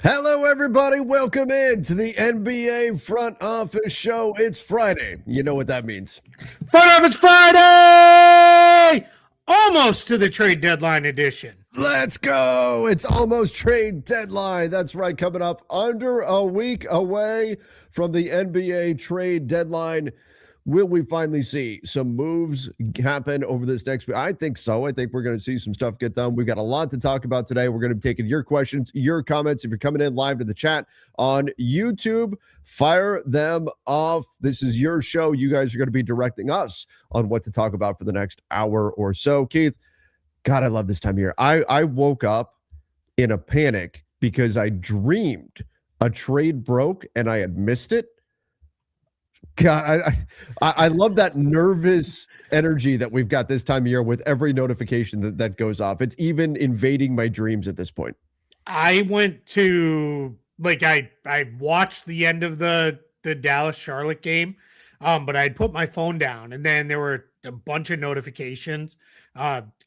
Hello, everybody. Welcome in to the NBA Front Office Show. It's Friday. You know what that means. Front Office Friday! Almost to the trade deadline edition. Let's go. It's almost trade deadline. That's right. Coming up under a week away from the NBA trade deadline. Will we finally see some moves happen over this next week? I think so. I think we're going to see some stuff get done. We've got a lot to talk about today. We're going to be taking your questions, your comments. If you're coming in live to the chat on YouTube, fire them off. This is your show. You guys are going to be directing us on what to talk about for the next hour or so. Keith, God, I love this time of year. I woke up in a panic because I dreamed a trade broke and I had missed it. God, I love that nervous energy that we've got this time of year with every notification that goes off. It's even invading my dreams at this point. I went to I watched the end of the Dallas Charlotte game, but I'd put my phone down, and then there were a bunch of notifications,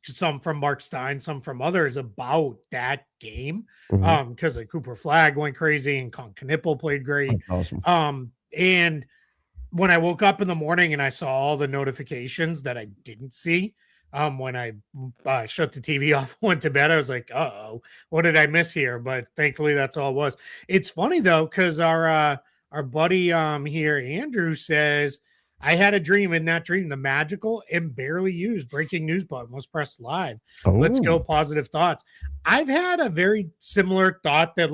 some from Mark Stein, some from others about that game, because of Cooper Flagg went crazy and Con Knipple played great. Awesome. And when I woke up in the morning and I saw all the notifications that I didn't see, when I shut the TV off, went to bed, I was like, "Uh-oh, what did I miss here?" But thankfully, that's all it was. It's funny though, because our buddy here, Andrew, says I had a dream. In that dream, the magical and barely used breaking news button was pressed live. Let's go, positive thoughts. I've had a very similar thought that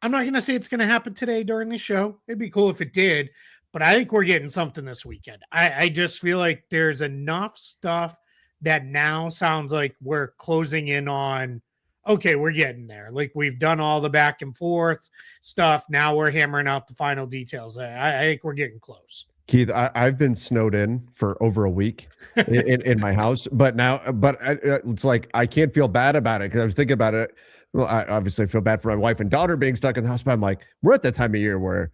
I'm not going to say it's going to happen today during the show. It'd be cool if it did. But I think we're getting something this weekend. I just feel like there's enough stuff that now sounds like we're closing in on, okay, we're getting there. Like we've done all the back and forth stuff. Now we're hammering out the final details. I think we're getting close. Keith, I've been snowed in for over a week in my house, but it's like I can't feel bad about it because I was thinking about it. Well, I obviously feel bad for my wife and daughter being stuck in the house, but I'm like, we're at that time of year where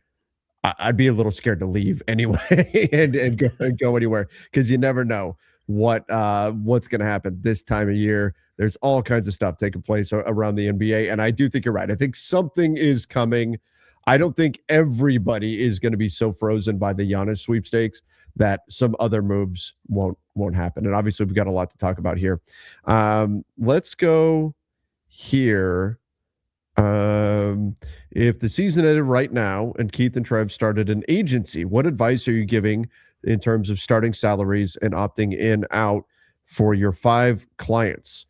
I'd be a little scared to leave anyway and go anywhere because you never know what's going to happen this time of year. There's all kinds of stuff taking place around the NBA, and I do think you're right. I think something is coming. I don't think everybody is going to be so frozen by the Giannis sweepstakes that some other moves won't happen. And obviously, we've got a lot to talk about here. Let's go here. If the season ended right now and Keith and Trev started an agency, what advice are you giving in terms of starting salaries and opting in out for your 5 clients?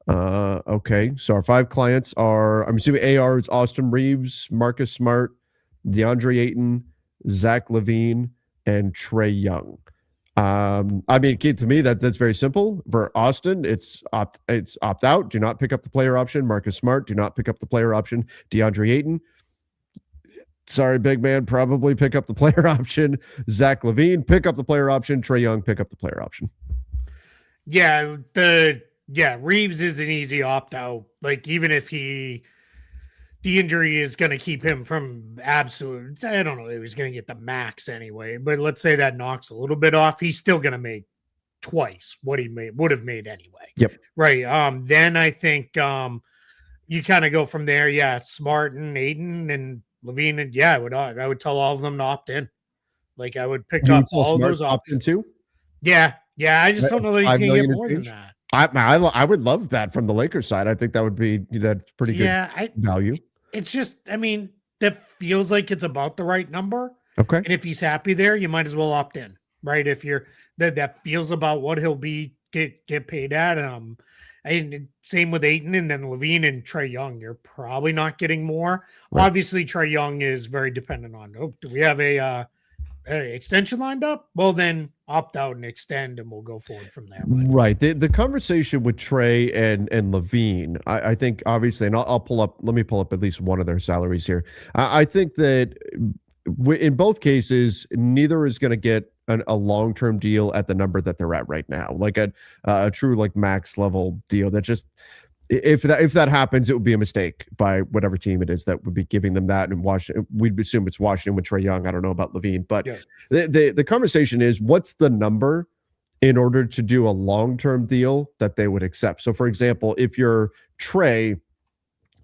Okay, so our 5 clients are, I'm assuming AR is Austin Reeves, Marcus Smart, DeAndre Ayton, Zach LaVine, and Trae Young. I mean, Keith, to me, that's very simple. For Austin, it's opt out. Do not pick up the player option. Marcus Smart, do not pick up the player option. DeAndre Ayton, sorry, big man, probably pick up the player option. Zach LaVine, pick up the player option. Trae Young, pick up the player option. Yeah, Reeves is an easy opt out. Like even if the injury is going to keep him from absolute, I don't know if he's going to get the max anyway, but let's say that knocks a little bit off. He's still going to make twice what he would have made anyway. Yep. Right. Then I think you kind of go from there. Yeah. Smart and Ayton and LaVine. And yeah, I would tell all of them to opt in. Like I would pick up all those options too. Yeah. Yeah. I just don't know that he's going to get more than that. I would love that from the Lakers side. I think that's pretty good value. It's just, I mean, that feels like it's about the right number. Okay. And if he's happy there, you might as well opt in, right? If you're that feels about what he'll get paid at. And same with Ayton and then LaVine and Trae Young. You're probably not getting more. Right. Obviously, Trae Young is very dependent on, do we have a extension lined up? Well, then opt out and extend, and we'll go forward from there. But. Right. The conversation with Trae and LaVine, I think obviously, and let me pull up at least one of their salaries here. I think that in both cases, neither is going to get a long-term deal at the number that they're at right now, like a true like max level deal. That just if that happens, it would be a mistake by whatever team it is that would be giving them that. And Washington, we'd assume it's Washington with Trae Young. I don't know about LaVine, but yes. The conversation is what's the number in order to do a long-term deal that they would accept. So, for example, if you're Trae,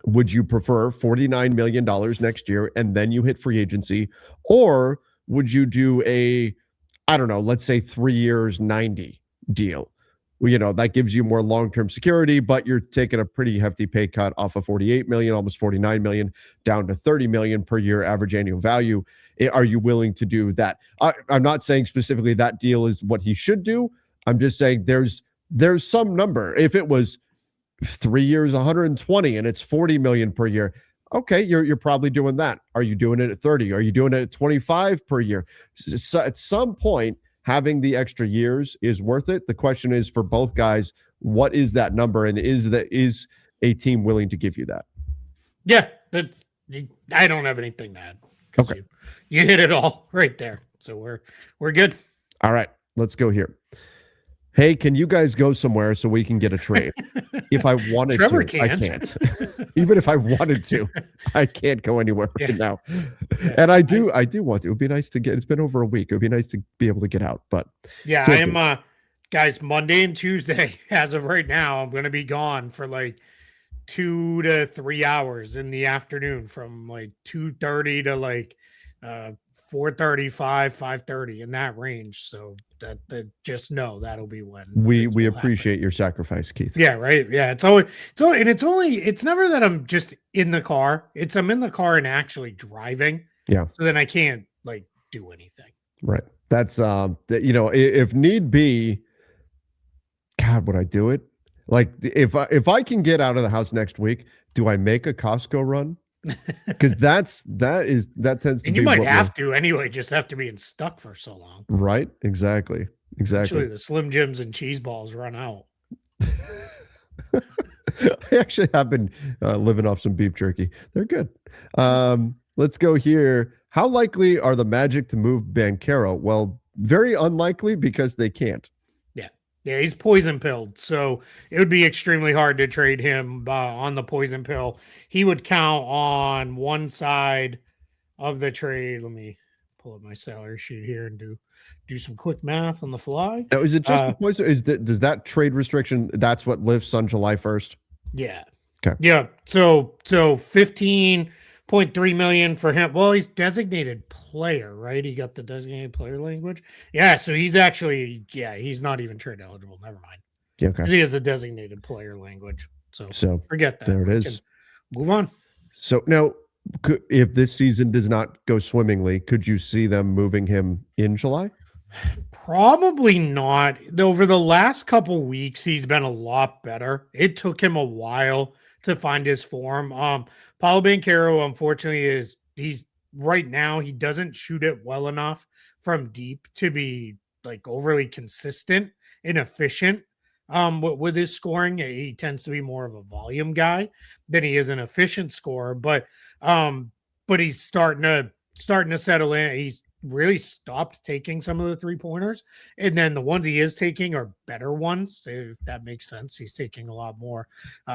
Would you prefer $49 million next year and then you hit free agency? Or would you do a, I don't know, let's say 3 years, 90 deal? Well, that gives you more long-term security, but you're taking a pretty hefty pay cut off of 48 million, almost 49 million, down to 30 million per year average annual value. Are you willing to do that? I'm not saying specifically that deal is what he should do. I'm just saying there's some number. If it was 3 years, 120, and it's 40 million per year, okay, you're probably doing that. Are you doing it at 30? Are you doing it at 25 per year? So at some point, having the extra years is worth it. The question is for both guys, what is that number, and is a team willing to give you that? Yeah, I don't have anything to add. Okay, you hit it all right there, so we're good. All right, let's go here. Hey, can you guys go somewhere so we can get a trade? If I wanted Trevor to, I can't. Even if I wanted to, I can't go anywhere right now. Yeah, and I do want to. It would be nice to get. It's been over a week. It would be nice to be able to get out. But yeah, I am. Guys, Monday and Tuesday, as of right now, I'm going to be gone for like 2 to 3 hours in the afternoon, from like 2:30 to like 4:35, 5:30, in that range. So that just know that'll be when we appreciate your sacrifice, Keith. Yeah, right. Yeah, it's never that I'm just in the car. I'm in the car and actually driving. Yeah. So then I can't like do anything. Right. That's if need be, God, would I do it? Like if I can get out of the house next week, do I make a Costco run? Because that tends to be. You might have to anyway. Just have to be stuck for so long. Right. Exactly. Actually, the Slim Jims and cheese balls run out. I actually have been living off some beef jerky. They're good. Let's go here. How likely are the Magic to move Banchero? Well, very unlikely, because they can't. Yeah, he's poison pilled, so it would be extremely hard to trade him on the poison pill. He would count on one side of the trade. Let me pull up my salary sheet here and do some quick math on the fly. Now, is it just the poison? Does that trade restriction? That's what lifts on July 1st. Yeah. Okay. Yeah. So 15.3 million for him. Well, he's designated player, right? He got the designated player language. Yeah, so he's actually, he's not even trade eligible. Never mind. Yeah, okay. He has a designated player language. So forget that. There it is. Move on. So now, if this season does not go swimmingly, could you see them moving him in July? Probably not. Over the last couple weeks, he's been a lot better. It took him a while to find his form. Paulo Banchero, unfortunately, he's right now, he doesn't shoot it well enough from deep to be like overly consistent and efficient with his scoring. He tends to be more of a volume guy than he is an efficient scorer, but he's starting to settle in. He's really stopped taking some of the 3-pointers, and then the ones he is taking are better ones, if that makes sense. He's taking a lot more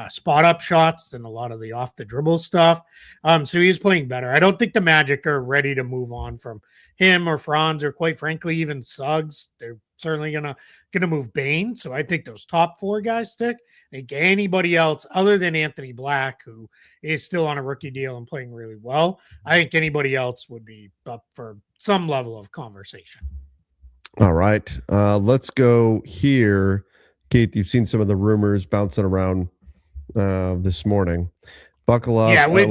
spot up shots than a lot of the off the dribble stuff, so he's playing better. I don't think the Magic are ready to move on from him or Franz, or quite frankly even Suggs. They're certainly gonna move Bane, so I think those top 4 guys stick. I think anybody else other than Anthony Black, who is still on a rookie deal and playing really well, I think anybody else would be up for some level of conversation. All right. Let's go here. Keith, you've seen some of the rumors bouncing around this morning. Buckle up. Yeah, we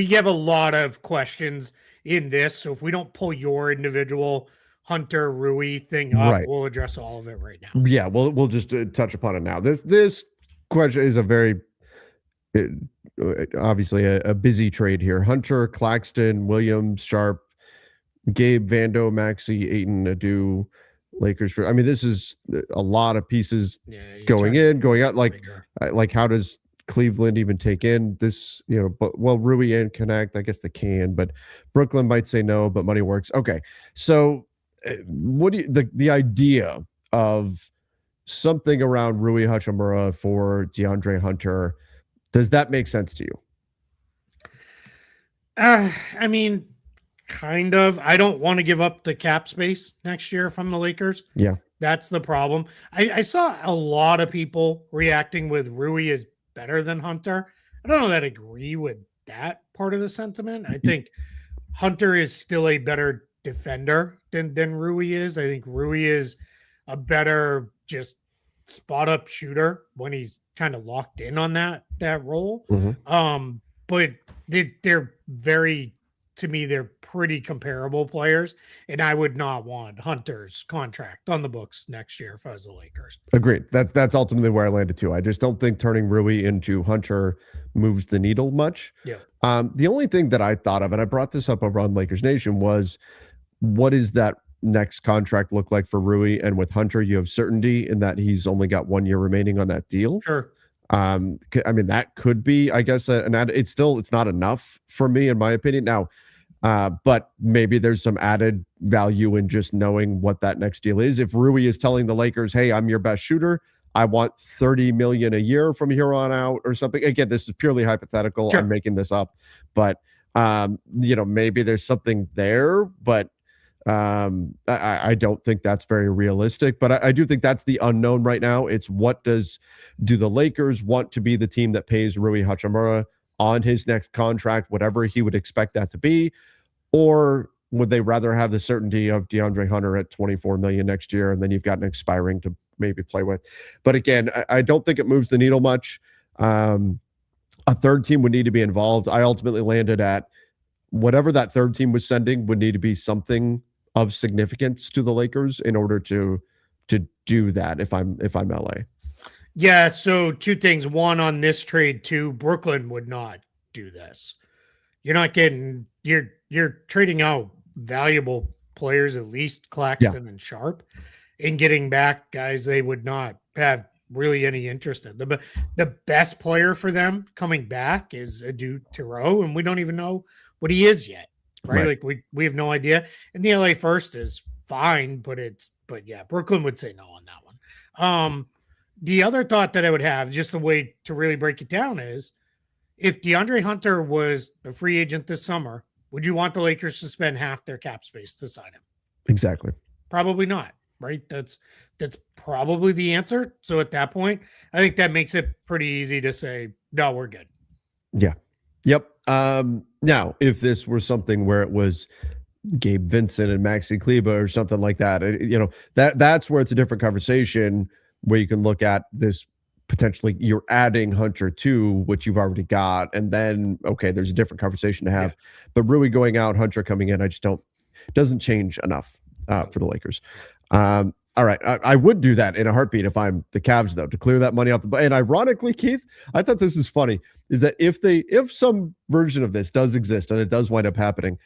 have a lot of questions in this. So if we don't pull your individual Hunter Rui thing up, right, we'll address all of it right now. Yeah, we'll just touch upon it now. This question is a very obviously a busy trade here. Hunter, Claxton, Williams, Sharp, Gabe, Vando, Maxey, Ayton, Adu, Lakers. This is a lot of pieces going in, going out. Like how does Cleveland even take in this? Rui and Connect, I guess they can, but Brooklyn might say no, but money works. Okay, so what do you, the idea of something around Rui Hachimura for DeAndre Hunter, does that make sense to you? Kind of. I don't want to give up the cap space next year from the Lakers. Yeah. That's the problem. I saw a lot of people reacting with Rui is better than Hunter. I don't know that I agree with that part of the sentiment. I think Hunter is still a better defender than Rui is. I think Rui is a better just spot up shooter when he's kind of locked in on that role. But they're very, to me, they're pretty comparable players, and I would not want Hunter's contract on the books next year if I was the Lakers. Agreed. That's ultimately where I landed too. I just don't think turning Rui into Hunter moves the needle much. Yeah. The only thing that I thought of, and I brought this up over on Lakers Nation, was what is that next contract look like for Rui? And with Hunter, you have certainty in that he's only got 1 year remaining on that deal. Sure. I mean, that could be, I guess, an add. It's not enough for me, in my opinion. Now, but maybe there's some added value in just knowing what that next deal is. If Rui is telling the Lakers, "Hey, I'm your best shooter. I want $30 million a year from here on out," or something. Again, this is purely hypothetical. Sure. I'm making this up, but maybe there's something there, but I don't think that's very realistic. But I do think that's the unknown right now. It's do the Lakers want to be the team that pays Rui Hachimura on his next contract, whatever he would expect that to be, or would they rather have the certainty of DeAndre Hunter at $24 million next year, and then you've got an expiring to maybe play with? But again, I don't think it moves the needle much. A third team would need to be involved. I ultimately landed at whatever that third team was sending would need to be something of significance to the Lakers in order to do that. If I'm LA. Yeah, so two things. One, on this trade, too, Brooklyn would not do this. You're not getting you're trading out valuable players, at least Claxton and Sharp, and getting back guys they would not have really any interest in. The best player for them coming back is Adu Tiro, and we don't even know what he is yet. Right? Like we have no idea. And the LA First is fine, but yeah, Brooklyn would say no on that one. The other thought that I would have, just the way to really break it down, is if DeAndre Hunter was a free agent this summer, would you want the Lakers to spend half their cap space to sign him? Exactly. Probably not, right? That's probably the answer. So at that point, I think that makes it pretty easy to say, no, we're good. Yeah. Yep. Now, if this were something where it was Gabe Vincent and Maxi Kleba or something like that, that's where it's a different conversation, where you can look at this potentially you're adding Hunter to what you've already got, and then okay, there's a different conversation to have. But Rui going out, Hunter coming in, doesn't change enough for the Lakers. All right, I would do that in a heartbeat if I'm the Cavs, though, to clear that money off the. And ironically, Keith, I thought this is funny, is that if some version of this does exist and it does wind up happening,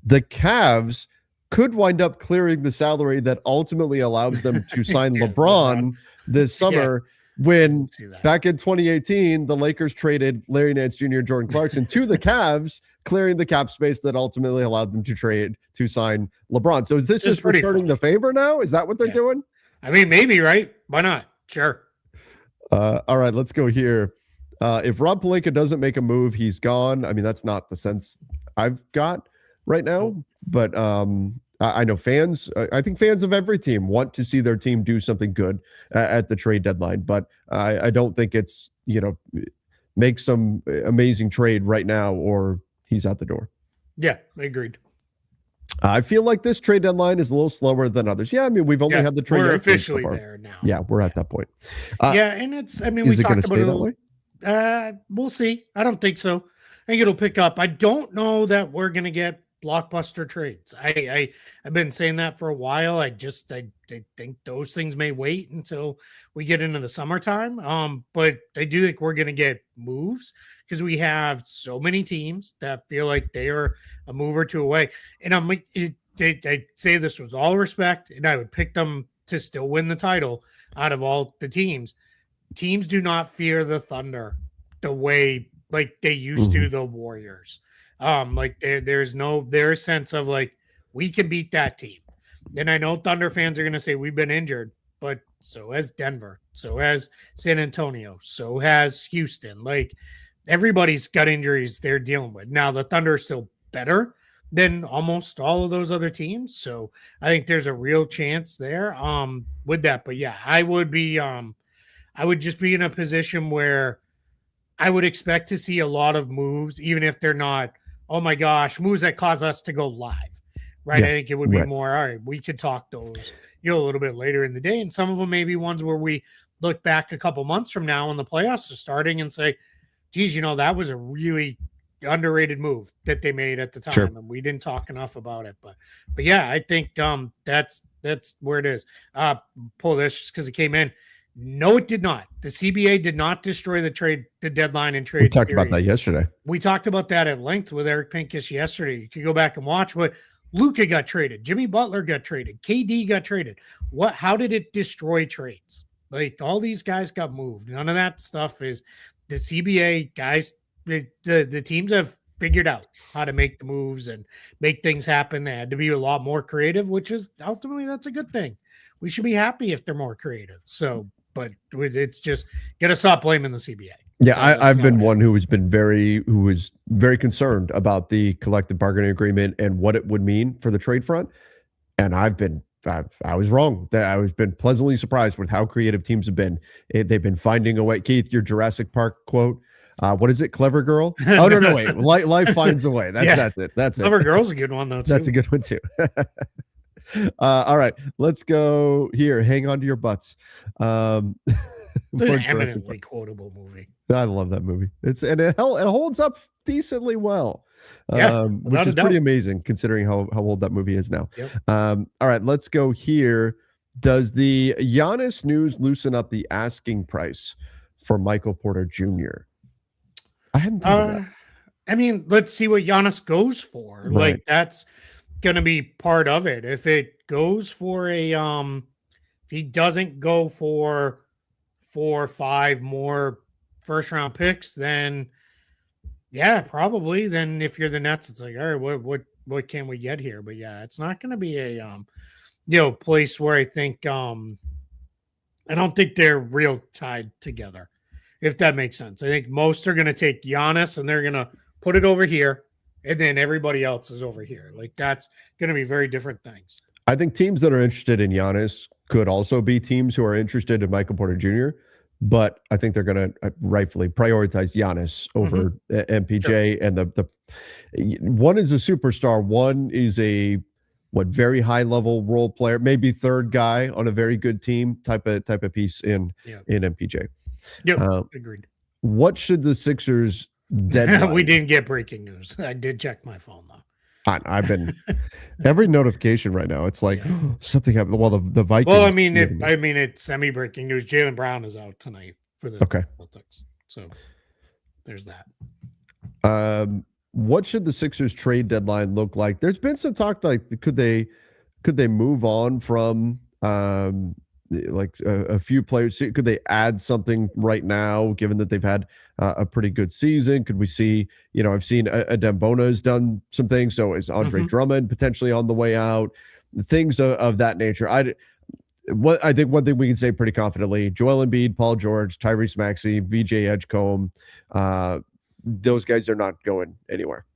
the Cavs could wind up clearing the salary that ultimately allows them to sign LeBron this summer. When back in 2018, the Lakers traded Larry Nance Jr. and Jordan Clarkson to the Cavs, clearing the cap space that ultimately allowed them to sign LeBron. So is this just returning the favor now? Is that what they're doing? I mean, maybe, right? Why not? Sure. All right, let's go here. If Rob Pelinka doesn't make a move, he's gone. I mean, that's not the sense I've got right now, but I know fans, I think fans of every team want to see their team do something good at the trade deadline, but I don't think it's, make some amazing trade right now or he's out the door. Yeah, I agreed. I feel like this trade deadline is a little slower than others. Yeah, I mean, we've only had the trade. We're officially there now. Yeah, we're at that point. And we talked about it a little. We'll see. I don't think so. I think it'll pick up. I don't know that we're going to get blockbuster trades. I've been saying that for a while. I think those things may wait until we get into the summertime. But I do think we're going to get moves because we have so many teams that feel like they are a move or two away. And I say this with all respect, and I would pick them to still win the title out of all the teams. Teams do not fear the Thunder the way like they used to the Warriors. There's their sense of like, we can beat that team. And I know Thunder fans are going to say we've been injured, but so has Denver, so has San Antonio, so has Houston. Like everybody's got injuries they're dealing with. Now the Thunder are still better than almost all of those other teams. So I think there's a real chance there with that. But yeah, I would just be in a position where I would expect to see a lot of moves, even if they're not, oh my gosh, moves that cause us to go live, right? Yeah, I think it would be more, all right, we could talk those, a little bit later in the day. And some of them may be ones where we look back a couple months from now when the playoffs are starting and say, geez, that was a really underrated move that they made at the time. Sure. And we didn't talk enough about it. But yeah, I think that's where it is. Pull this just because it came in. No, it did not. The CBA did not destroy the deadline and trade. We talked about that yesterday. We talked about that at length with Eric Pincus yesterday. You can go back and watch, but Luka got traded. Jimmy Butler got traded. KD got traded. How did it destroy trades? Like, all these guys got moved. None of that stuff is the CBA guys. The teams have figured out how to make the moves and make things happen. They had to be a lot more creative, which is ultimately, that's a good thing. We should be happy if they're more creative. So, but it's just got to stop blaming the CBA. Yeah, I've been one who was very concerned about the collective bargaining agreement and what it would mean for the trade front. And I was wrong. I've been pleasantly surprised with how creative teams have been. They've been finding a way. Keith, your Jurassic Park quote. What is it? Clever girl? Oh, no, wait. Life finds a way. That's it. That's Clever it. girl's a good one, though, too. That's a good one, too. All right. Let's go here. Hang on to your butts. It's an eminently quotable movie. I love that movie. It holds up decently well. Which is pretty amazing considering how old that movie is now. Yep. All right, let's go here. Does the Giannis news loosen up the asking price for Michael Porter Jr.? I hadn't thought of that. I mean, let's see what Giannis goes for. Right. Like, that's going to be part of it. If it goes for if he doesn't go for 4 or 5 more first round picks, then yeah, probably. Then if you're the Nets, it's like, all right, what can we get here? But yeah, it's not going to be a place where I think I don't think they're real tied together, if that makes sense. I think most are going to take Giannis and they're going to put it over here, and then everybody else is over here. Like, that's going to be very different things. I think teams that are interested in Giannis could also be teams who are interested in Michael Porter Jr., but I think they're going to rightfully prioritize Giannis over MPJ. Sure. And the one is a superstar. One is a very high level role player, maybe third guy on a very good team type of piece in MPJ. Yep, agreed. What should the Sixers deadline? We didn't get breaking news. I did check my phone though. I've been every notification right now. It's like something happened. Well, the Vikings. Well, I mean, it's semi-breaking news. Jaylen Brown is out tonight for the Celtics. So there's that. What should the Sixers trade deadline look like? There's been some talk like could they move on from like a few players? Could they add something right now, given that they've had a pretty good season? Could we see, I've seen Adembona has done some things. So is Andre Drummond potentially on the way out? Things of that nature. I think one thing we can say pretty confidently, Joel Embiid, Paul George, Tyrese Maxey, VJ Edgecombe, those guys are not going anywhere.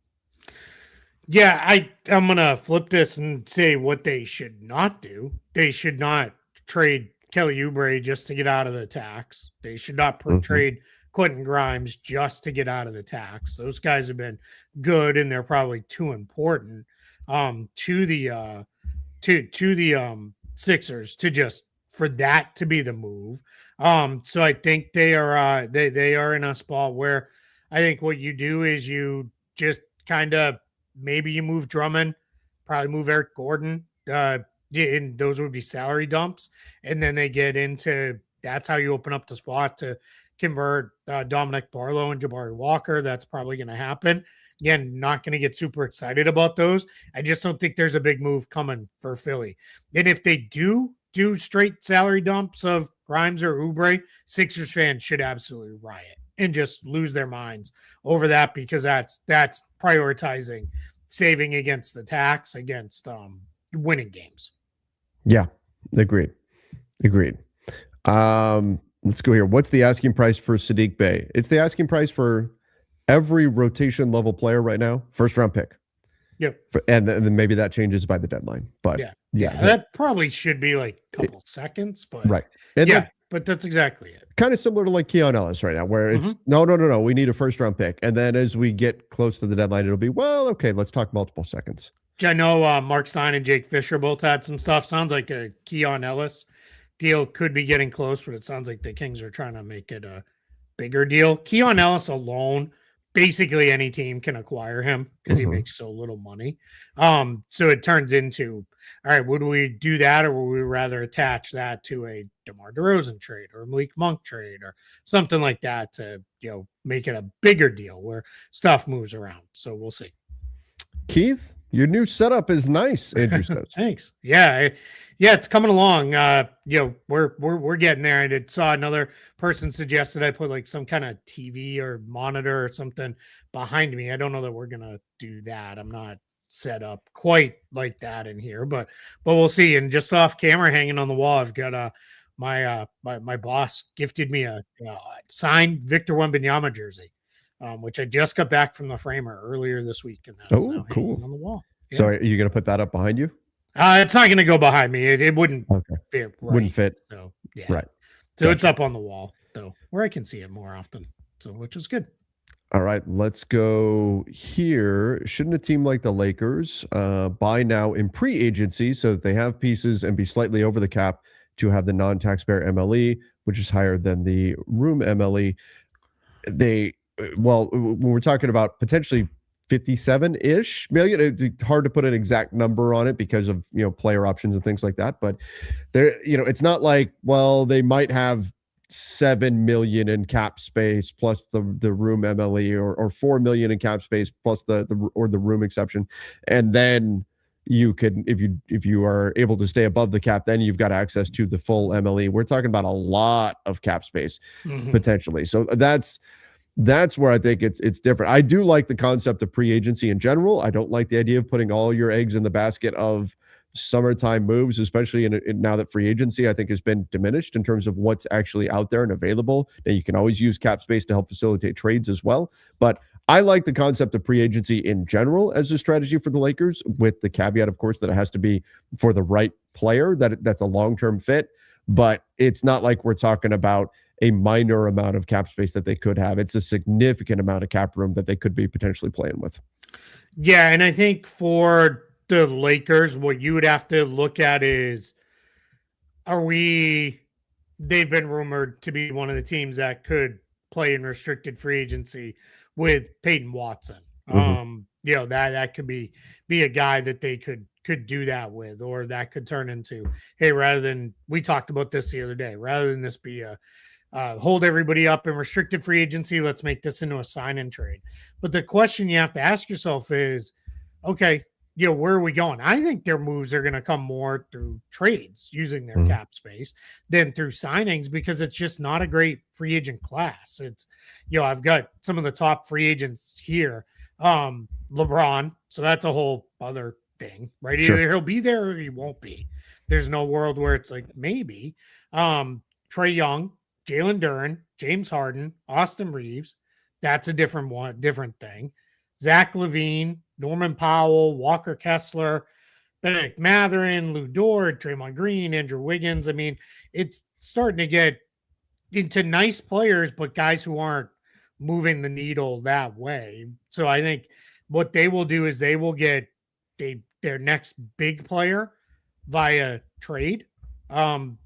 Yeah, I'm going to flip this and say what they should not do. They should not trade Kelly Oubre just to get out of the tax. They should not trade Quentin Grimes just to get out of the tax. Those guys have been good, and they're probably too important to the Sixers to just for that to be the move. So I think they are they are in a spot where I think what you do is you just kind of maybe you move Drummond, probably move Eric Gordon. And those would be salary dumps. And then they get into that's how you open up the spot to convert Dominic Barlow and Jabari Walker. That's probably going to happen. Again, not going to get super excited about those. I just don't think there's a big move coming for Philly. And if they do straight salary dumps of Grimes or Oubre, Sixers fans should absolutely riot and just lose their minds over that, because that's prioritizing saving against the tax, against winning games. Yeah, agreed. Let's go here. What's the asking price for Saddiq Bey? It's the asking price for every rotation level player right now, first round pick. Yep. And then maybe that changes by the deadline. But yeah, that probably should be like a couple seconds. But right. And but that's exactly it. Kind of similar to like Keon Ellis right now, where it's no, we need a first round pick. And then as we get close to the deadline, it'll be, well, okay, let's talk multiple seconds. I know Mark Stein and Jake Fisher both had some stuff. Sounds like a Keon Ellis deal could be getting close, but it sounds like the Kings are trying to make it a bigger deal. Keon Ellis alone, basically any team can acquire him because he makes so little money. So it turns into, all right, would we do that, or would we rather attach that to a DeMar DeRozan trade or a Malik Monk trade or something like that to, make it a bigger deal where stuff moves around. So we'll see. Keith, your new setup is nice, Andrew says. Thanks. Yeah, it's coming along. We're getting there. I saw another person suggested I put like some kind of TV or monitor or something behind me. I don't know that we're gonna do that. I'm not set up quite like that in here, but we'll see. And just off camera, hanging on the wall, I've got my boss gifted me a signed Victor Wembanyama jersey. Which I just got back from the framer earlier this week, and that's cool on the wall. Yeah. So, are you going to put that up behind you? It's not going to go behind me. It wouldn't fit. Right. Wouldn't fit. So yeah, right. So It's up on the wall, though, where I can see it more often. So which is good. All right, let's go here. Shouldn't a team like the Lakers buy now in pre-agency so that they have pieces and be slightly over the cap to have the non-taxpayer MLE, which is higher than the room MLE? When we're talking about potentially 57-ish million, it's hard to put an exact number on it because of player options and things like that. But there, it's not like, well, they might have 7 million in cap space plus the room MLE, or 4 million in cap space plus the room exception, and then you could, if you are able to stay above the cap, then you've got access to the full MLE. We're talking about a lot of cap space potentially. So that's where I think it's different. I do like the concept of pre-agency in general. I don't like the idea of putting all your eggs in the basket of summertime moves, especially in now that free agency, I think, has been diminished in terms of what's actually out there and available. Now, you can always use cap space to help facilitate trades as well. But I like the concept of pre-agency in general as a strategy for the Lakers, with the caveat, of course, that it has to be for the right player, that's a long-term fit. But it's not like we're talking about a minor amount of cap space that they could have. It's a significant amount of cap room that they could be potentially playing with. Yeah, and I think for the Lakers, what you would have to look at is, they've been rumored to be one of the teams that could play in restricted free agency with Peyton Watson. That could be a guy that they could do that with, or that could turn into, hey, rather than, we talked about this the other day, rather than this be a hold everybody up in restricted free agency, let's make this into a sign and trade. But the question you have to ask yourself is, okay, where are we going? I think their moves are going to come more through trades using their cap space than through signings, because it's just not a great free agent class. It's, I've got some of the top free agents here. LeBron, so that's a whole other thing, right? Sure. Either he'll be there or he won't be. There's no world where it's like maybe. Trae Young, Jalen Duren, James Harden, Austin Reeves. That's a different thing. Zach LaVine, Norman Powell, Walker Kessler, Benedict Mathurin, Lou Dort, Draymond Green, Andrew Wiggins. I mean, it's starting to get into nice players, but guys who aren't moving the needle that way. So I think what they will do is they will get their next big player via trade,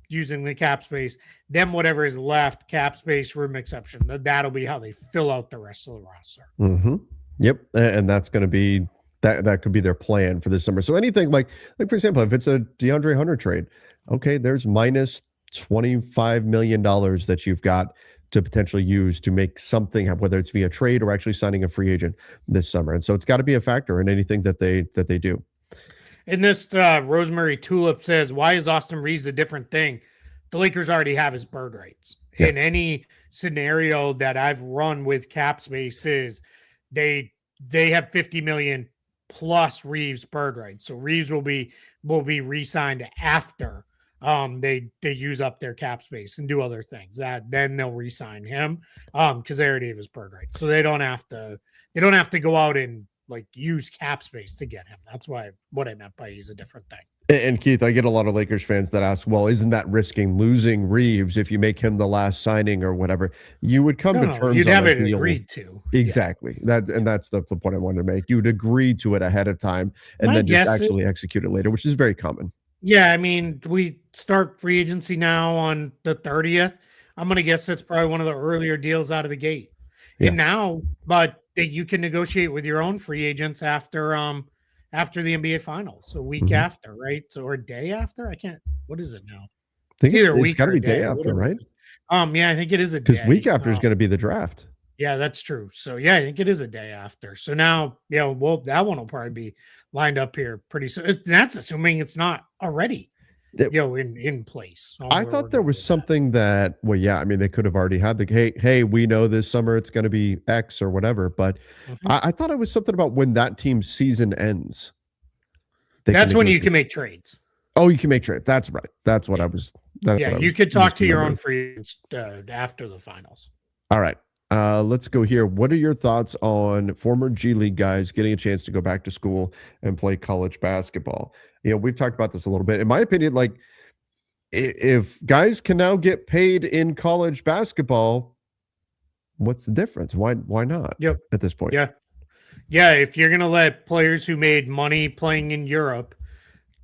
using the cap space. Then whatever is left, cap space, room exception, that'll be how they fill out the rest of the roster. Yep, and that's going to be that could be their plan for this summer. So anything like for example, if it's a DeAndre Hunter trade, okay, there's minus $25 million that you've got to potentially use to make something happen, whether it's via trade or actually signing a free agent this summer. And so it's got to be a factor in anything that they do. And this Rosemary Tulip says, why is Austin Reeves a different thing? The Lakers already have his bird rights. Yeah. In any scenario that I've run with cap spaces, they have 50 million plus Reeves bird rights. So Reeves will be re-signed after they use up their cap space and do other things. That then they'll re-sign him because they already have his bird rights. So they don't have to go out and like use cap space to get him. That's what I meant by he's a different thing. And Keith, I get a lot of Lakers fans that ask, well, isn't that risking losing Reeves if you make him the last signing or whatever? You would come to No, terms you'd on have a it deal. agreed to. Exactly. That's the point I wanted to make. You would agree to it ahead of time and My then just guess is, actually execute it later, which is very common. yeah, I mean, we start free agency now on the 30th. I'm gonna guess that's probably one of the earlier deals out of the gate. Yeah. And now, but that you can negotiate with your own free agents after the NBA finals, a week after, right? So or a day after. I can't. What is it now? I think It's either a it's week got to or a be day day, after, whatever right? it is. Yeah, I think it is a Because week day. after is going to be the draft. Yeah, that's true. So yeah, I think it is a day after. So now, well, that one will probably be lined up here pretty soon. That's assuming it's not already, It- in place. I thought there was something that, well, yeah, I mean, they could have already had the, hey, we know this summer it's going to be X or whatever, but I thought it was something about when that team's season ends. That's when you can make trades. Oh, you can make trades. That's right. That's what I was. You could talk to your own free agents after the finals. All right. Let's go here. What are your thoughts on former G League guys getting a chance to go back to school and play college basketball? We've talked about this a little bit. In my opinion, like if guys can now get paid in college basketball, what's the difference? Why not? Yep. At this point. Yeah. If you're gonna let players who made money playing in Europe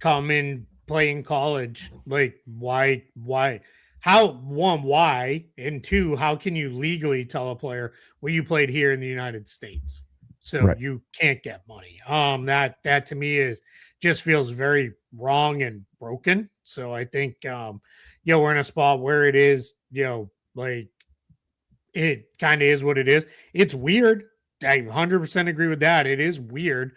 come and play in college, like why? Why? And two, how can you legally tell a player, well, you played here in the United States, so you can't get money? That to me just feels very wrong and broken. So I think we're in a spot where it is, like it kind of is what it is. It's weird. I 100% agree with that. It is weird.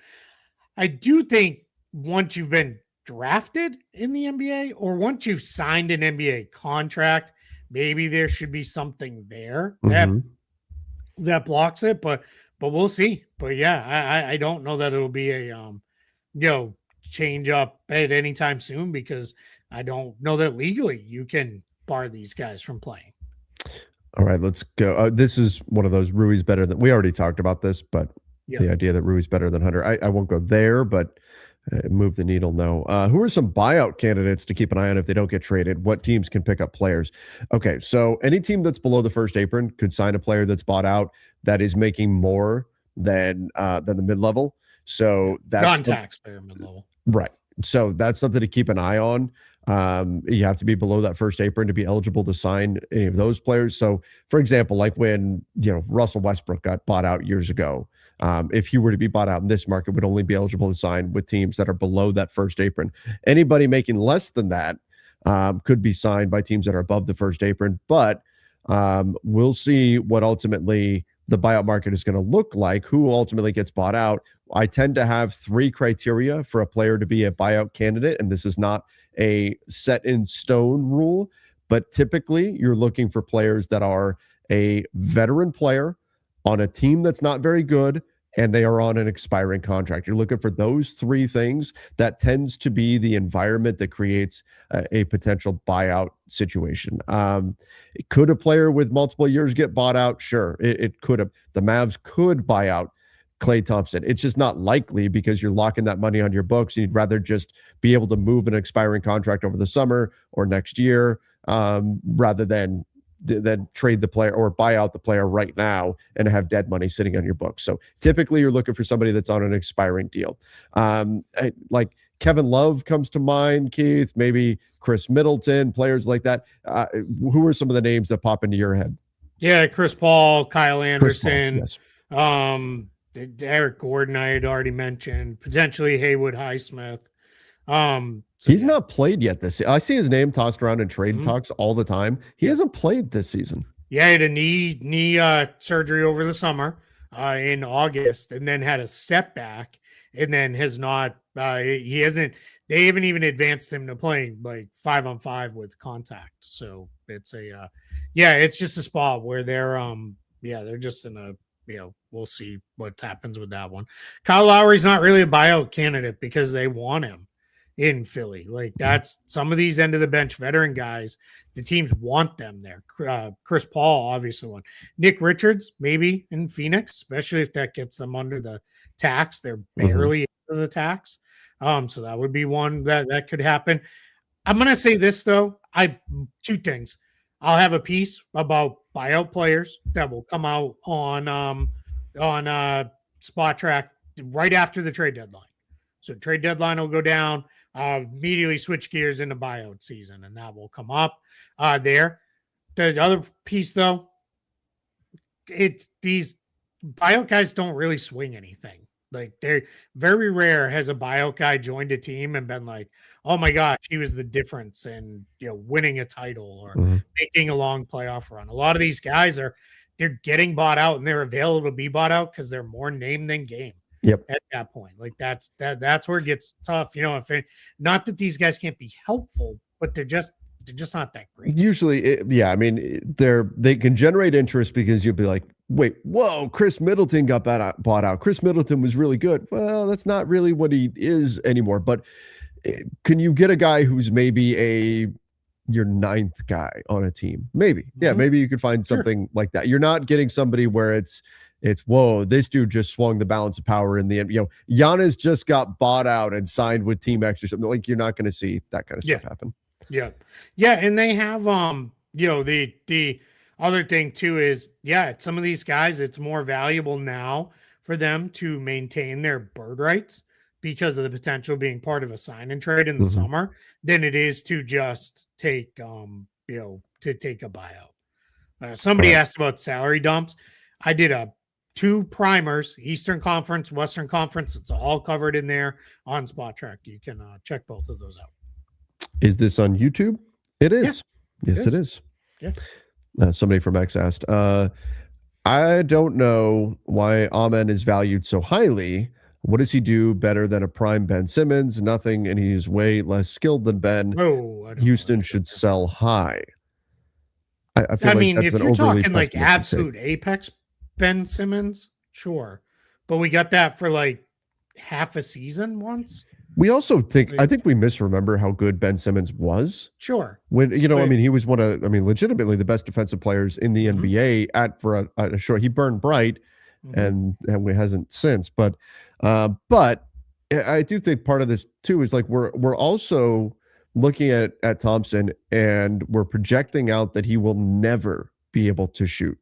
I do think once you've been drafted in the NBA or once you've signed an NBA contract, maybe there should be something there that blocks it, but we'll see. But yeah, I don't know that it'll be a change up at any time soon because I don't know that legally you can bar these guys from playing. All right, let's go. This is one of those Rui's better than we already talked about this, but the idea that Rui's better than Hunter, I won't go there, but move the needle. No. Who are some buyout candidates to keep an eye on if they don't get traded? What teams can pick up players? Okay, so any team that's below the first apron could sign a player that's bought out that is making more than the mid level. So that's non-taxpayer mid level, right? So that's something to keep an eye on. You have to be below that first apron to be eligible to sign any of those players. So, for example, like when Russell Westbrook got bought out years ago. If he were to be bought out in this market, would only be eligible to sign with teams that are below that first apron. Anybody making less than that could be signed by teams that are above the first apron. But we'll see what ultimately the buyout market is going to look like, who ultimately gets bought out. I tend to have 3 criteria for a player to be a buyout candidate, and this is not a set in stone rule, but typically you're looking for players that are a veteran player on a team that's not very good, and they are on an expiring contract. You're looking for those 3 things. That tends to be the environment that creates a potential buyout situation. Could a player with multiple years get bought out? Sure, it could have. The Mavs could buy out Klay Thompson. It's just not likely because you're locking that money on your books. You'd rather just be able to move an expiring contract over the summer or next year rather than trade the player or buy out the player right now and have dead money sitting on your books. So typically you're looking for somebody that's on an expiring deal. Like Kevin Love comes to mind, Keith, maybe Chris Middleton, players like that. Who are some of the names that pop into your head? Yeah, Chris Paul, Kyle Anderson, yes. Eric Gordon, I had already mentioned, potentially Haywood Highsmith. He's not played yet this season. I see his name tossed around in trade talks all the time. He hasn't played this season. Yeah, he had a knee surgery over the summer in August, and then had a setback, and then has not. He hasn't. They haven't even advanced him to playing like 5-on-5 with contact. So it's it's just a spot where they're just in a. We'll see what happens with that one. Kyle Lowry's not really a buyout candidate because they want him in Philly. Like that's some of these end of the bench veteran guys, the teams want them there. Chris Paul, obviously one. Nick Richards, maybe in Phoenix, especially if that gets them under the tax. They're barely under the tax. So that would be one that could happen. I'm gonna say this though. Two things. I'll have a piece about buyout players that will come out on Spot Track right after the trade deadline. So trade deadline will go down. Immediately switch gears into buyout season, and that will come up there. The other piece though, it's these buyout guys don't really swing anything. Like they're very rare has a buyout guy joined a team and been like, oh my gosh, he was the difference in winning a title or making a long playoff run. A lot of these guys they're getting bought out and they're available to be bought out because they're more name than game. Yep. At that point, like that's where it gets tough. Not that these guys can't be helpful, but they're just not that great. Usually, I mean, they can generate interest because you'll be like, wait, whoa, Chris Middleton got bought out. Chris Middleton was really good. Well, that's not really what he is anymore. But can you get a guy who's maybe your ninth guy on a team? Maybe. Yeah, maybe you could find something like that. You're not getting somebody where it's whoa, this dude just swung the balance of power in the end. Giannis just got bought out and signed with Team X or something. Like, you're not going to see that kind of stuff happen. Yeah. And they have the other thing too is some of these guys, it's more valuable now for them to maintain their bird rights because of the potential being part of a sign and trade in the summer than it is to just take to take a buyout. Somebody asked about salary dumps. I did 2 primers, Eastern Conference, Western Conference. It's all covered in there on Spot Track. You can check both of those out. Is this on YouTube? It is. Yeah, yes, it is. Yeah. Somebody from X asked, I don't know why Amen is valued so highly. What does he do better than a prime Ben Simmons? Nothing, and he's way less skilled than Ben. Houston should sell high. I feel like that's if you're talking like absolute apex Ben Simmons, sure. But we got that for like half a season once. We also I think we misremember how good Ben Simmons was. Sure. When he was legitimately the best defensive players in the NBA for a short. He burned bright, and we hasn't since. But I do think part of this too is like we're also looking at Thompson and we're projecting out that he will never be able to shoot,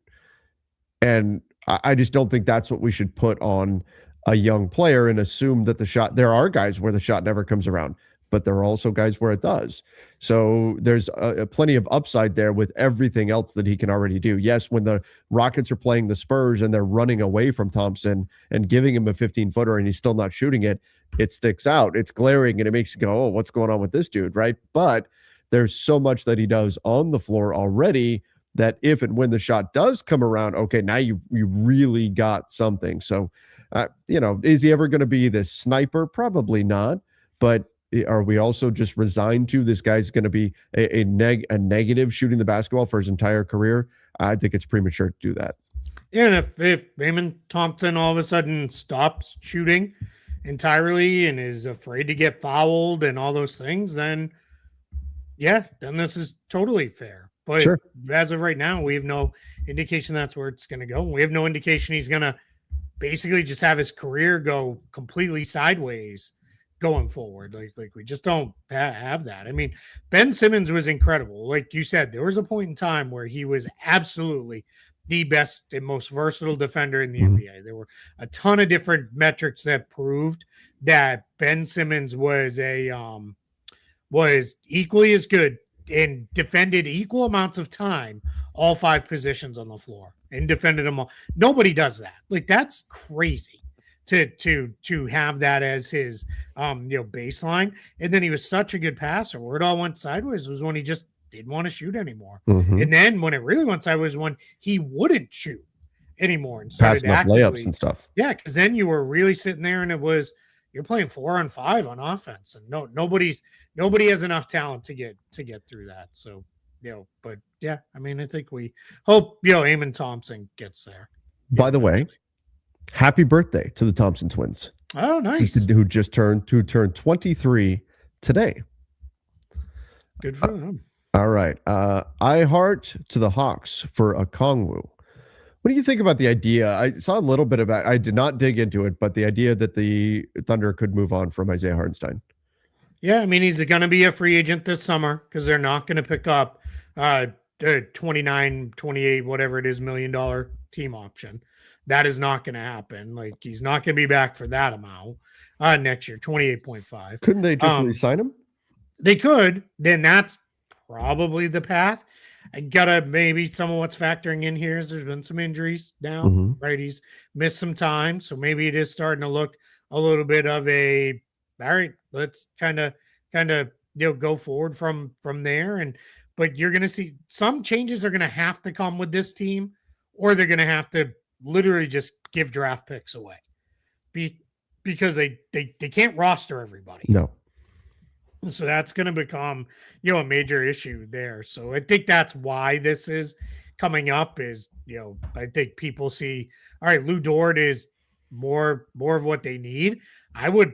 and I just don't think that's what we should put on a young player and assume that there are guys where the shot never comes around, but there are also guys where it does. So there's plenty of upside there with everything else that he can already do. Yes, when the Rockets are playing the Spurs and they're running away from Thompson and giving him a 15-footer and he's still not shooting it, it sticks out. It's glaring and it makes you go, oh, what's going on with this dude, right? But there's so much that he does on the floor already that if and when the shot does come around, okay, now you really got something. So is he ever going to be this sniper? Probably not. But are we also just resigned to this guy's going to be a negative shooting the basketball for his entire career? I think it's premature to do that. Yeah, and if Raymond Thompson all of a sudden stops shooting entirely and is afraid to get fouled and all those things, then this is totally fair. But as of right now, we have no indication that's where it's going to go. We have no indication he's going to basically just have his career go completely sideways going forward. Like we just don't have that. I mean, Ben Simmons was incredible. Like you said, there was a point in time where he was absolutely the best and most versatile defender in the NBA. There were a ton of different metrics that proved that Ben Simmons was was equally as good and defended equal amounts of time, all 5 positions on the floor, and defended them all. Nobody does that. Like, that's crazy to have that as his baseline. And then he was such a good passer. Where it all went sideways was when he just didn't want to shoot anymore. And then when it really went sideways, when he wouldn't shoot anymore and started actively layups and stuff. Yeah, because then you were really sitting there and you're playing 4-on-5 on offense, and nobody has enough talent to get through that. So, but yeah, I mean, I think we hope, Amen Thompson gets there. By the way, happy birthday to the Thompson twins. Oh, nice. Who turned 23 today. Good for them. All right. I heart to the Hawks for Okongwu. What do you think about the idea? I saw a little bit about. I did not dig into it, but the idea that the Thunder could move on from Isaiah Hartenstein. Yeah, I mean, he's going to be a free agent this summer because they're not going to pick up the 29, 28, whatever it is, $1 million team option. That is not going to happen. Like, he's not going to be back for that amount next year, 28.5. Couldn't they just re-sign him? They could. Then that's probably the path. I gotta maybe some of what's factoring in here is there's been some injuries now, right? He's missed some time, so maybe it is starting to look a little bit of a all right. Let's kind of go forward from there, but you're gonna see some changes are gonna have to come with this team, or they're gonna have to literally just give draft picks away, because they can't roster everybody. No. So that's going to become, a major issue there. So I think that's why this is coming up is, I think people see, all right, Lou Dort is more of what they need. I would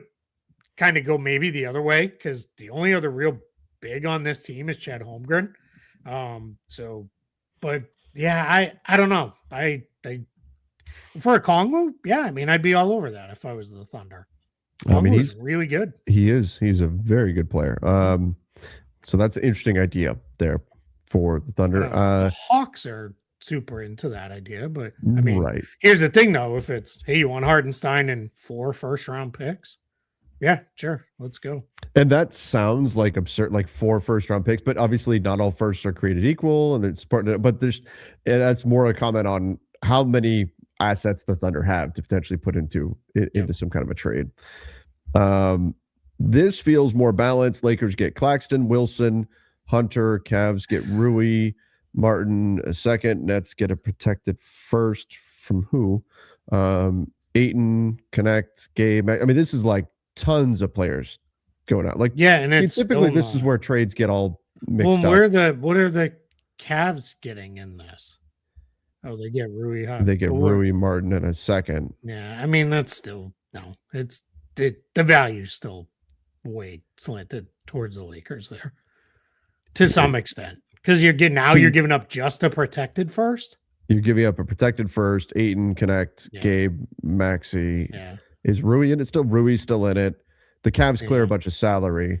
kind of go maybe the other way because the only other real big on this team is Chet Holmgren. But yeah, I don't know. I for a Kongwu, yeah, I mean, I'd be all over that if I was the Thunder. I mean, he's really good. He is. He's a very good player. So that's an interesting idea there for the Thunder. The Hawks are super into that idea, but I mean, right. Here's the thing though: if it's you want Hartenstein and 4 first-round picks, yeah, sure, let's go. And that sounds like absurd, like 4 first-round picks, but obviously not all firsts are created equal, and it's part. But that's more a comment on how many assets the Thunder have to potentially put into some kind of a trade. This feels more balanced. Lakers get Claxton, Wilson, Hunter. Cavs get Rui, Martin a second. Nets get a protected first from who? Aiton, Connect, Gabe. I mean, this is like tons of players going out. Like, yeah, and it's typically this is where trades get all mixed up. What are the Cavs getting in this? Oh, they get Rui. They get Rui, Martin, in a second. Yeah, I mean that's still no. It's the value still way slanted towards the Lakers there, to some extent, because you're giving up just a protected first. You're giving up a protected first. Aiton, Connect, Gabe, Maxey. Yeah, is Rui in it? Still Rui's still in it. The Cavs clear a bunch of salary,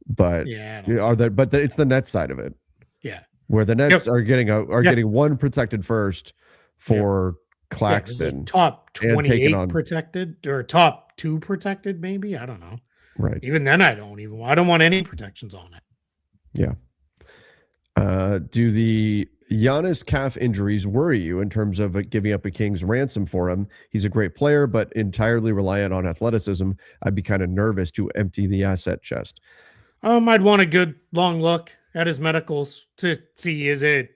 but it's the Nets side of it. Yeah. Where the Nets are getting getting 1 protected first for Claxton, top 28 protected or top 2 protected, maybe, I don't know. Right. Even then, I don't want any protections on it. Yeah. Do the Giannis calf injuries worry you in terms of giving up a king's ransom for him? He's a great player, but entirely reliant on athleticism. I'd be kind of nervous to empty the asset chest. I'd want a good long look at his medicals to see are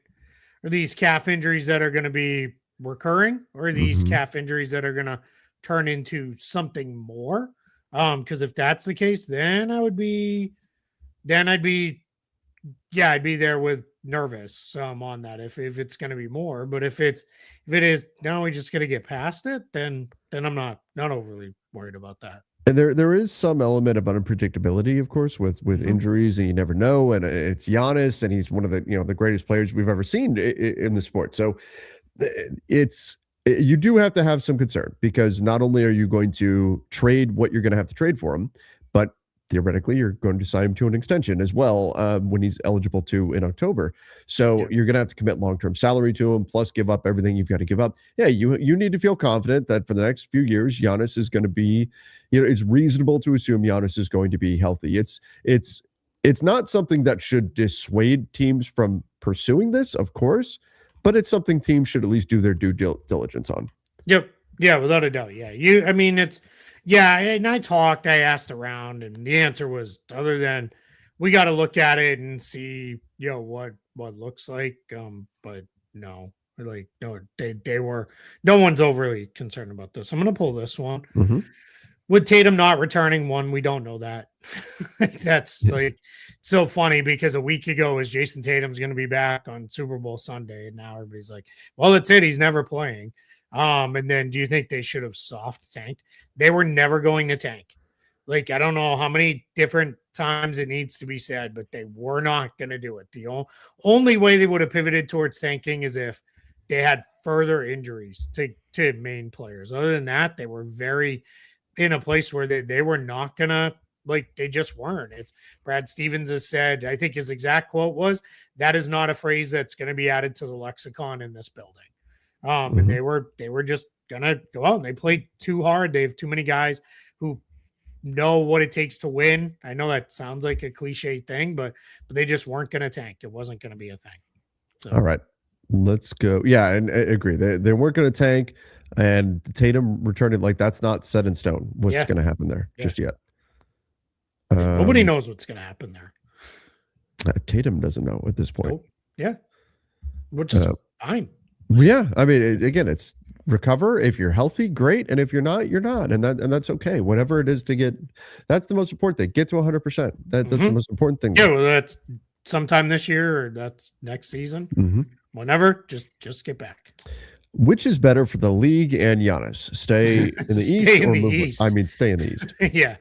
these calf injuries that are going to be recurring, or are these calf injuries that are going to turn into something more? Because if that's the case, then I'd be there with nervous on that if it's going to be more. But if it is now we just got to get past it, then I'm not overly worried about that. And there is some element of unpredictability, of course, with injuries, and you never know. And it's Giannis, and he's one of the the greatest players we've ever seen in the sport. So you do have to have some concern, because not only are you going to trade what you're going to have to trade for him, but theoretically you're going to sign him to an extension as well when he's eligible to in October. So you're going to have to commit long-term salary to him, plus give up everything you've got to give up. Yeah, you need to feel confident that for the next few years, Giannis is going to be, it's reasonable to assume Giannis is going to be healthy. It's not something that should dissuade teams from pursuing this, of course, but it's something teams should at least do their due diligence on. Yep. Yeah, without a doubt. Yeah. And I asked around, and the answer was, other than we got to look at it and see, what looks like. But no, no one's overly concerned about this. I'm going to pull this one. With Tatum not returning, we don't know that. That's so funny, because a week ago was Jason Tatum's going to be back on Super Bowl Sunday, and now everybody's like, well, that's it. He's never playing. And then do you think they should have soft tanked? They were never going to tank. I don't know how many different times it needs to be said, but they were not going to do it. The only way they would have pivoted towards tanking is if they had further injuries to main players. Other than that, they were very in a place where they were not gonna, like, they just weren't. It's Brad Stevens has said, I think his exact quote was, that is not a phrase that's going to be added to the lexicon in this building. And they were just gonna go out and they played too hard. They have too many guys who know what it takes to win. I know that sounds like a cliche thing, but they just weren't going to tank. It wasn't going to be a thing. So. All right, let's go. Yeah, and I agree. They weren't going to tank, and Tatum returning, like, that's not set in stone what's going to happen there just yet. Nobody knows what's going to happen there. Tatum doesn't know at this point. Nope. Yeah, which is fine. Yeah, I mean, again, it's recover. If you're healthy, great, and if you're not, you're not, and that's okay. Whatever it is to get, that's the most important thing. Get to 100%. That's the most important thing. Yeah, well, that's sometime this year or that's next season. Whenever, just get back. Which is better for the league and Giannis? Stay in the East or move? East. I mean, stay in the East. Yeah.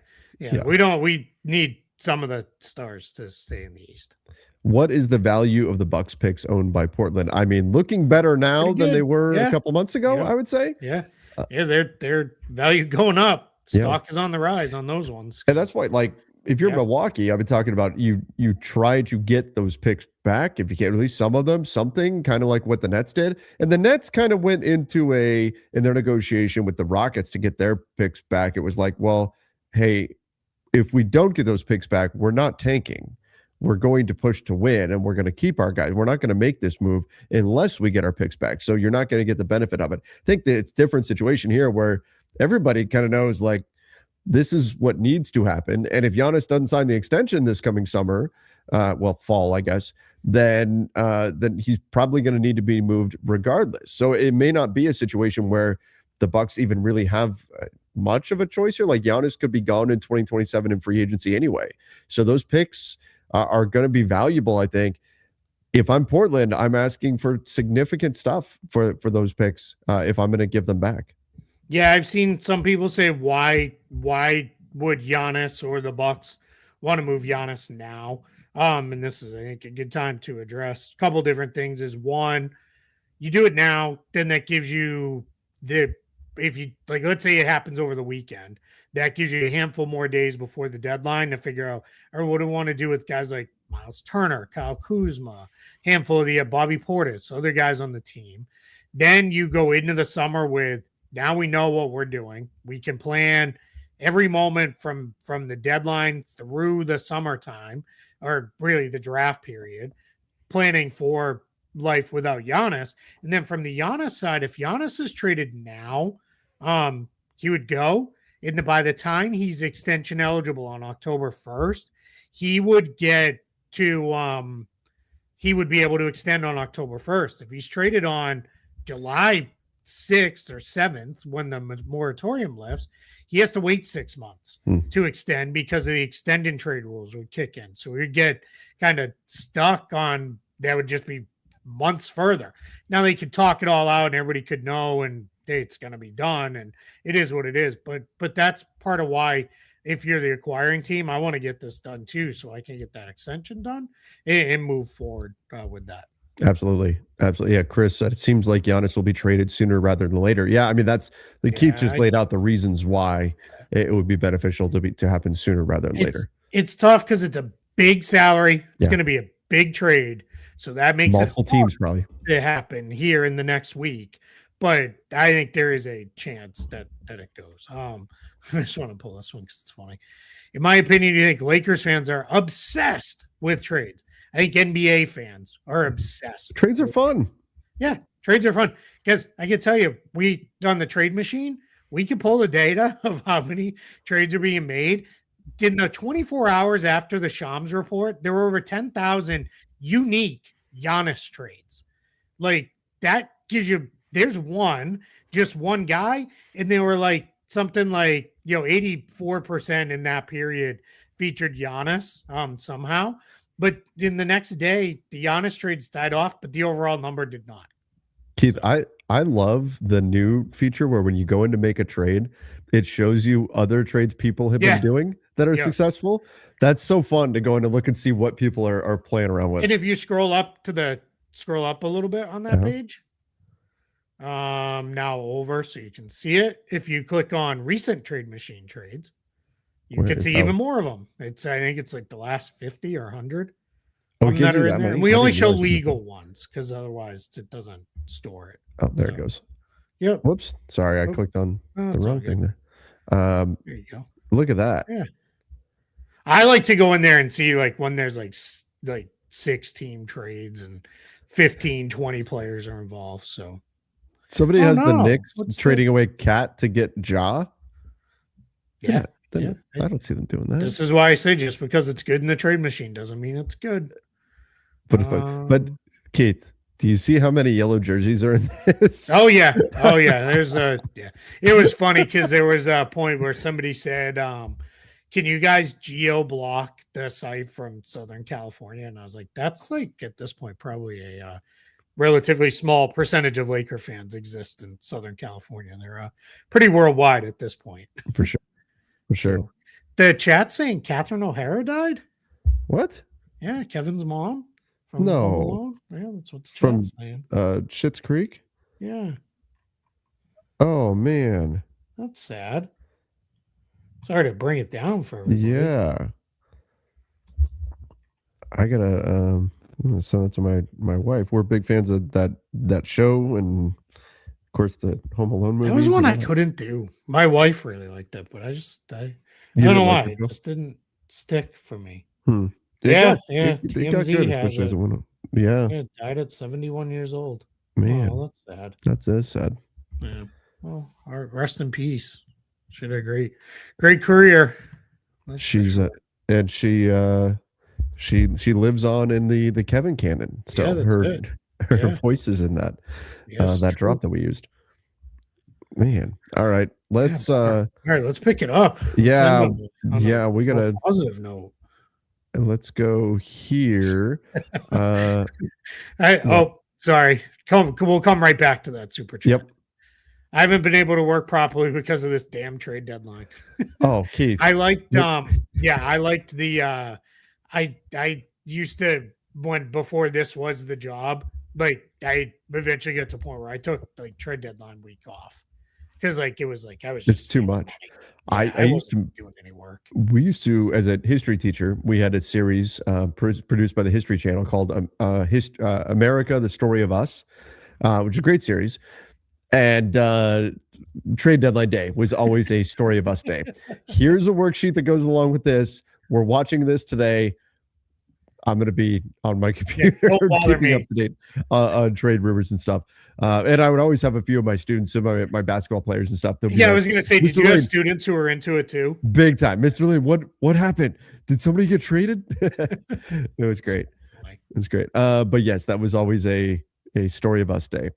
We need some of the stars to stay in the East. What is the value of the Bucks picks owned by Portland? I mean, looking better now than they were a couple months ago, I would say. Yeah. Their value going up. Stock is on the rise on those ones. And that's why, like, if you're Milwaukee, I've been talking about you try to get those picks back. If you can't release some of them, something kind of like what the Nets did. And the Nets kind of went into in their negotiation with the Rockets to get their picks back. It was like, well, hey, if we don't get those picks back, we're not tanking. We're going to push to win, and we're going to keep our guys. We're not going to make this move unless we get our picks back. So you're not going to get the benefit of it. I think that it's a different situation here where everybody kind of knows, like, this is what needs to happen. And if Giannis doesn't sign the extension this coming summer, fall, I guess, then he's probably going to need to be moved regardless. So it may not be a situation where the Bucks even really have much of a choice here. Like, Giannis could be gone in 2027 in free agency anyway. So those picks are going to be valuable, I think. If I'm Portland, I'm asking for significant stuff for those picks if I'm going to give them back. Yeah, I've seen some people say, why would Giannis or the Bucks want to move Giannis now? And this is, I think, a good time to address a couple different things. Is one, you do it now, then that gives you if you, like, let's say it happens over the weekend, that gives you a handful more days before the deadline to figure out, or what do we want to do with guys like Miles Turner, Kyle Kuzma, handful of the Bobby Portis, other guys on the team. Then you go into the summer with, now we know what we're doing. We can plan every moment from the deadline through the summertime, or really the draft period, planning for life without Giannis. And then from the Giannis side, if Giannis is traded now, he would go. And by the time he's extension eligible on October 1st, he would get to he would be able to extend on October 1st. If he's traded on July 6th or 7th, when the moratorium lifts, he has to wait 6 months to extend because of the extend and trade rules would kick in. So we'd get kind of stuck on, that would just be months further. Now they could talk it all out and everybody could know, and it's going to be done, and it is what it is. But that's part of why, if you're the acquiring team, I want to get this done too, so I can get that extension done and move forward with that. Absolutely. Yeah, Chris, it seems like Giannis will be traded sooner rather than later. Yeah, I mean, that's the Keith just laid out the reasons why it would be beneficial to happen sooner rather than later. It's tough because it's a big salary. It's going to be a big trade, so that makes multiple teams probably to happen here in the next week. But I think there is a chance that it goes. I just want to pull this one because it's funny. In my opinion, you think Lakers fans are obsessed with trades? I think NBA fans are obsessed. Trades are fun. Yeah, trades are fun. Because I can tell you, we on the trade machine, we can pull the data of how many trades are being made. In the 24 hours after the Shams report, there were over 10,000 unique Giannis trades. Like, that gives you, there's just one guy, and they were like something like, 84% in that period featured Giannis somehow. But in the next day, the Giannis trades died off, but the overall number did not. Keith, so. I love the new feature where when you go in to make a trade, it shows you other trades people have been doing that are successful. That's so fun to go in and look and see what people are playing around with. And if you scroll up a little bit on that page, now over, so you can see it. If you click on recent trade machine trades, you Where can is- see oh. even more of them. I think it's like the last 50 or 100 Oh, it that gives you are in that there. many? And we I only didn't show realize it was legal ones because otherwise it doesn't store it. Oh, there it So, goes. Yep. Whoops. Sorry, I Oh, clicked on oh, the it's all wrong good. thing there. There you go. Look at that. Yeah. I like to go in there and see like when there's like 6 team trades and 15, 20 players are involved. So Somebody Oh, has the no. Knicks What's trading away Cat to get Ja. yeah. I don't see them doing that. This is why I say just because it's good in the trade machine doesn't mean it's good. But Keith, do you see how many yellow jerseys are in this? Oh yeah. There's yeah. It was funny because there was a point where somebody said, can you guys geo block the site from Southern California? And I was like, that's like at this point probably a relatively small percentage of Laker fans exist in Southern California. They're pretty worldwide at this point. For sure. So, the chat saying Catherine O'Hara died? What? Yeah, Kevin's mom from No. Home Alone. Yeah, that's what the From chat's saying. Schitt's Creek? Yeah, Oh man. that's sad. Sorry to bring it down for everybody. Yeah. I gotta I'm gonna send that to my wife. We're big fans of that show and of course the Home Alone movies. That was one I and all. couldn't do. My wife really liked it, but I You don't didn't know like why. it, It though? just didn't stick for me. It Yeah, got TMZ good, has especially as it. it went on. Yeah, Yeah, died at 71 years old. man, Oh, that's sad. that's sad. Yeah. Well, rest in peace. She had a great career. That's for She's sure. and she lives on in the Kevin canon still. Yeah, that's her it. her Yeah. voice is in that Yes, that drop that we used. Man, all right, let's all right, let's pick it up. Let's yeah, end on a we more gotta positive note. let's go here. Sorry. We'll come right back to that super chat. Yep. I haven't been able to work properly because of this damn trade deadline. Oh, Keith. I liked I liked the I used to when before this was the job, like I eventually got to a point where I took like trade deadline week off. Because like it was like I was just It's too much. Yeah, I used to doing any work. We used to, as a history teacher, we had a series produced by the History Channel called America: The Story of Us, which is a great series. And trade deadline day was always a Story of Us day. Here's a worksheet that goes along with this. We're watching this today. I'm going to be on my computer keeping up to date on trade rumors and stuff. And I would always have a few of my students, some of my basketball players and stuff. Yeah, I was going to say, did you have students who were into it too? Big time. Mr. Lynn, what happened? Did somebody get traded? It was great. It was great. But yes, that was always a Story of Us day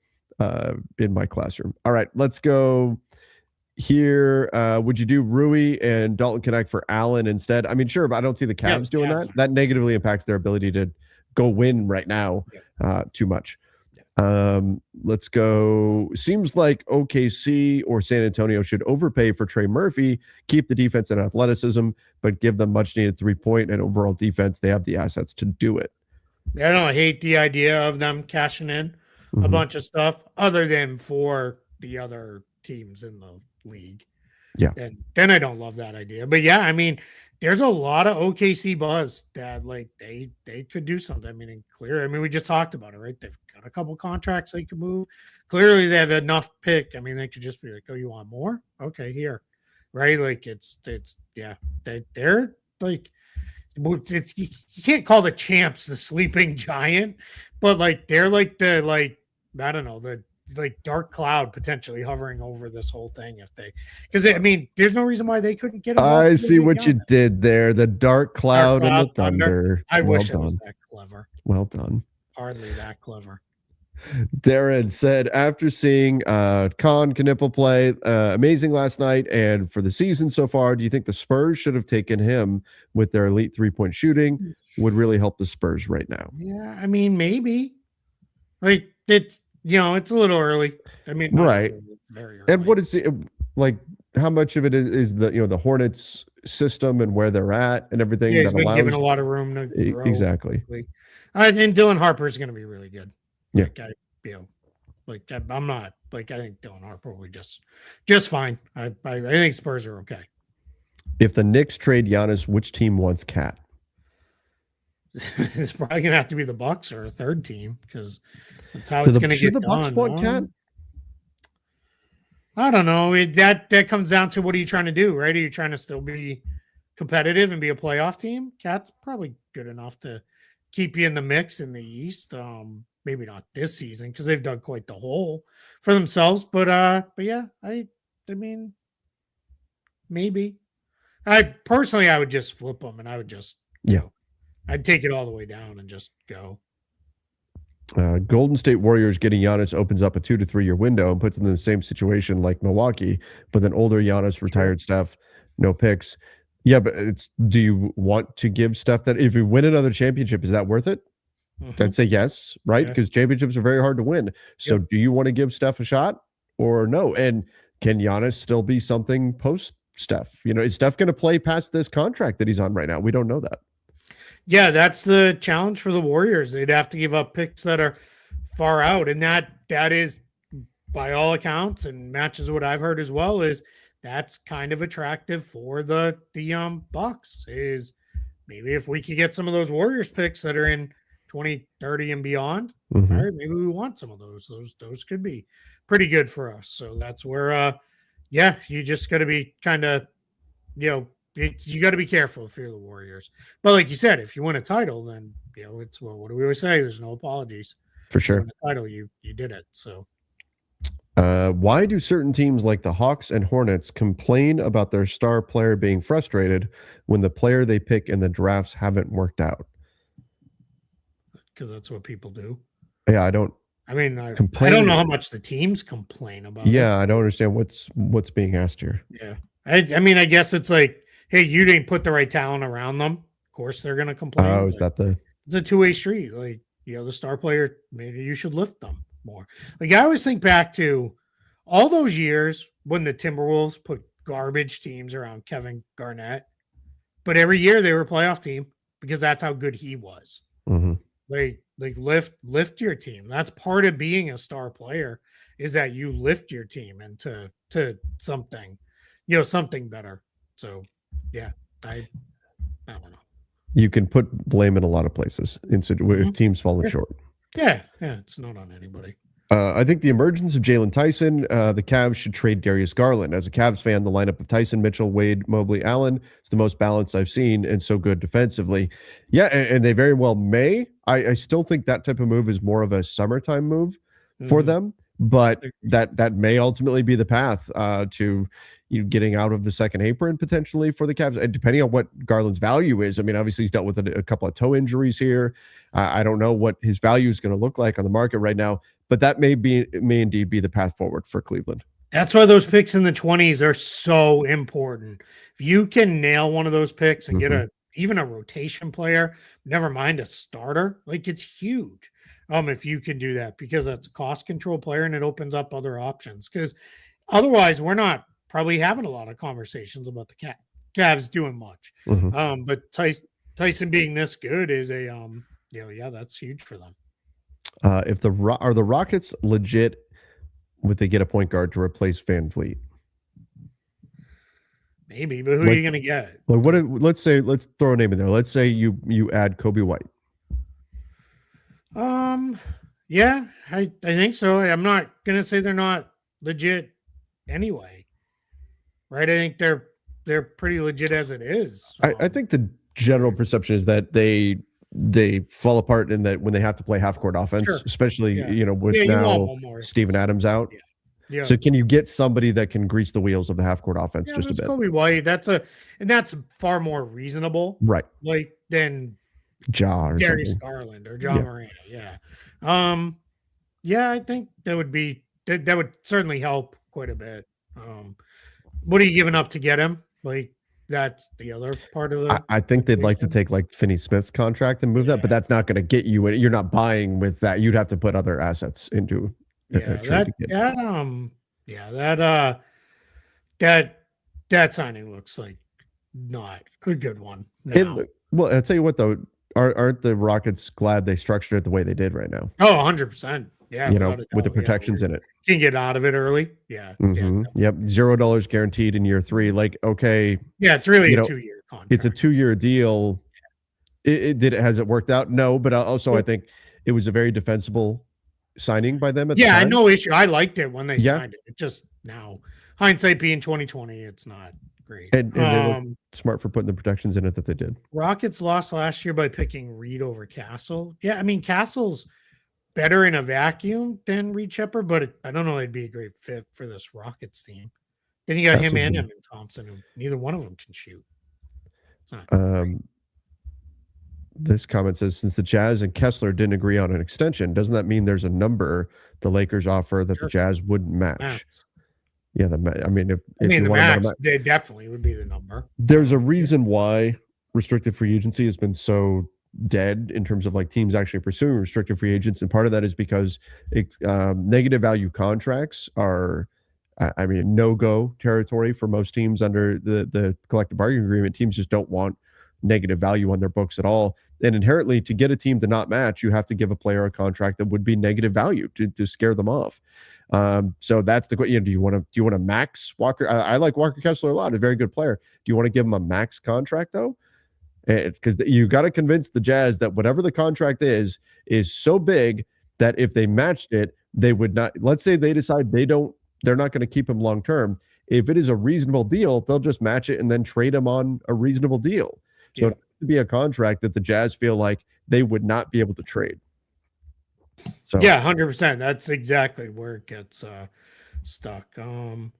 in my classroom. All right, let's go here. Would you do Rui and Dalton Connect for Allen instead? I mean, sure, but I don't see the Cavs doing that. That negatively impacts their ability to go win right now too much. Let's go. Seems like OKC or San Antonio should overpay for Trey Murphy, keep the defense and athleticism, but give them much needed 3-point and overall defense. They have the assets to do it. I don't hate the idea of them cashing in a bunch of stuff other than for the other teams in the league. Yeah. And then I don't love that idea. But yeah, I mean, there's a lot of OKC buzz that like they could do something. I mean, we just talked about it, right? They've got a couple contracts they could move. Clearly they have enough pick. I mean, they could just be like, oh, you want more? Okay, here. Right? Like it's yeah, they're like you can't call the champs the sleeping giant, but like they're like the I don't know, the like dark cloud potentially hovering over this whole thing because I mean there's no reason why they couldn't get I see what you did there, the dark cloud and the thunder. I wish it was that clever. Well done. Hardly that clever. Darren said, after seeing Knipple play amazing last night and for the season so far, do you think the Spurs should have taken him with their elite 3-point shooting? Would really help the Spurs right now. Yeah, I mean, maybe. Like, it's a little early. I mean, right. Very early. And what is it like? How much of it is the Hornets system and where they're at and everything that allows? Been given a lot of room to grow. Exactly. And Dylan Harper is going to be really good. Yeah. Like Like I'm not like I think Dylan Harper will be just fine. I think Spurs are okay. If the Knicks trade Giannis, which team wants Cat? It's probably gonna have to be the Bucks or a third team because that's how Do it's gonna should get the Bucks done. want Cat? I don't know. That comes down to what are you trying to do, right? Are you trying to still be competitive and be a playoff team? Cat's probably good enough to keep you in the mix in the East. Maybe not this season because they've dug quite the hole for themselves. But yeah, I mean, maybe. I would just flip them and I would just go. I'd take it all the way down and just go. Golden State Warriors getting Giannis opens up a 2 to 3 year window and puts them in the same situation like Milwaukee, but then older Giannis, retired Steph, no picks. Yeah, but do you want to give Steph that? If you win another championship, is that worth it? I'd say yes, right? Because championships are very hard to win. So do you want to give Steph a shot or no? And can Giannis still be something post Steph? Is Steph going to play past this contract that he's on right now? We don't know that. Yeah, that's the challenge for the Warriors. They'd have to give up picks that are far out, and that is, by all accounts, and matches what I've heard as well, is that's kind of attractive for the Bucks. Is maybe if we could get some of those Warriors picks that are in 2030 and beyond, all right, maybe we want some of those. Those could be pretty good for us. So that's where, you just got to be kind of, you got to be careful if you're the Warriors. But like you said, if you win a title, then it's what do we always say? There's no apologies. For sure. You win a title, you did it. So why do certain teams like the Hawks and Hornets complain about their star player being frustrated when the player they pick in the drafts haven't worked out? Because that's what people do. Yeah, I don't. I mean, I don't know how much the teams complain about. Yeah, I don't understand what's being asked here. Yeah, I mean, I guess it's like, hey, you didn't put the right talent around them. Of course, they're going to complain. Oh, is that it's a two-way street. Like, the star player, maybe you should lift them more. Like, I always think back to all those years when the Timberwolves put garbage teams around Kevin Garnett, but every year they were a playoff team because that's how good he was. Mm-hmm. Like lift your team. That's part of being a star player, is that you lift your team into something, something better. So yeah, I don't know. You can put blame in a lot of places if teams falling short. Yeah, it's not on anybody. I think the emergence of Jalen Tyson, the Cavs should trade Darius Garland. As a Cavs fan, the lineup of Tyson, Mitchell, Wade, Mobley, Allen is the most balanced I've seen and so good defensively. Yeah, and they very well may. I still think that type of move is more of a summertime move for them, but that may ultimately be the path to getting out of the second apron potentially for the Cavs, and depending on what Garland's value is. I mean, obviously he's dealt with a couple of toe injuries here. I don't know what his value is going to look like on the market right now, but that may indeed be the path forward for Cleveland. That's why those picks in the 20s are so important. If you can nail one of those picks and get even a rotation player, never mind a starter, like it's huge. If you can do that, because that's a cost control player and it opens up other options. Because otherwise, we're not probably having a lot of conversations about the Cavs doing much. But Tyson being this good is a that's huge for them. Are the Rockets legit? Would they get a point guard to replace Van Vliet? Maybe, but who are you going to get? Let's throw a name in there. Let's say you add Kobe White. Yeah, I think so. I'm not going to say they're not legit anyway, right? I think they're pretty legit as it is. I think the general perception is that they fall apart in that when they have to play half court offense, especially with now Steven Adams out. Yeah. So can you get somebody that can grease the wheels of the half court offense just a bit? Kobe White. That's far more reasonable, right? Like than or Darius Garland or John Morant. Yeah. I think that would certainly help quite a bit. What are you giving up to get him? Like, that's the other part of the. I think they'd like to take like Finney Smith's contract and move that, but that's not going to get you. You're not buying with that. You'd have to put other assets into. That signing looks like not a good one. Well, I'll tell you what though, aren't the Rockets glad they structured it the way they did right now? Oh, 100%. Yeah, with the protections in it. You can get out of it early. Yeah. Mm-hmm. Yep. $0 guaranteed in year 3. Like, okay. Yeah, it's really a 2-year contract. It's a 2-year deal. Has it worked out? No, but also I think it was a very defensible signing by them at the time. No issue. I liked it when they signed it. It just now, hindsight being 2020, it's not great. And they look smart for putting the protections in it that they did. Rockets lost last year by picking Reed over Castle. Yeah, I mean, Castle's better in a vacuum than Reed Shepherd, but I don't know it'd be a great fit for this Rockets team. Then you got him and Evan Thompson, who neither one of them can shoot. It's not this comment says, since the Jazz and Kessler didn't agree on an extension, doesn't that mean there's a number the Lakers offer that the Jazz wouldn't match? Max. Yeah, if the max, they definitely would be the number. There's a reason why restricted free agency has been so dead in terms of like teams actually pursuing restricted free agents, and part of that is because negative value contracts are no-go territory for most teams under the collective bargaining agreement. Teams just don't want negative value on their books at all, and inherently, to get a team to not match, you have to give a player a contract that would be negative value to scare them off. So that's the question. Do you want to max Walker? I like Walker Kessler a lot, a very good player. Do you want to give him a max contract though? Because you got to convince the Jazz that whatever the contract is so big that if they matched it, they would not. Let's say they decide they're not going to keep him long term. If it is a reasonable deal, they'll just match it and then trade him on a reasonable deal. So it could be a contract that the Jazz feel like they would not be able to trade. So 100%. That's exactly where it gets stuck. I'm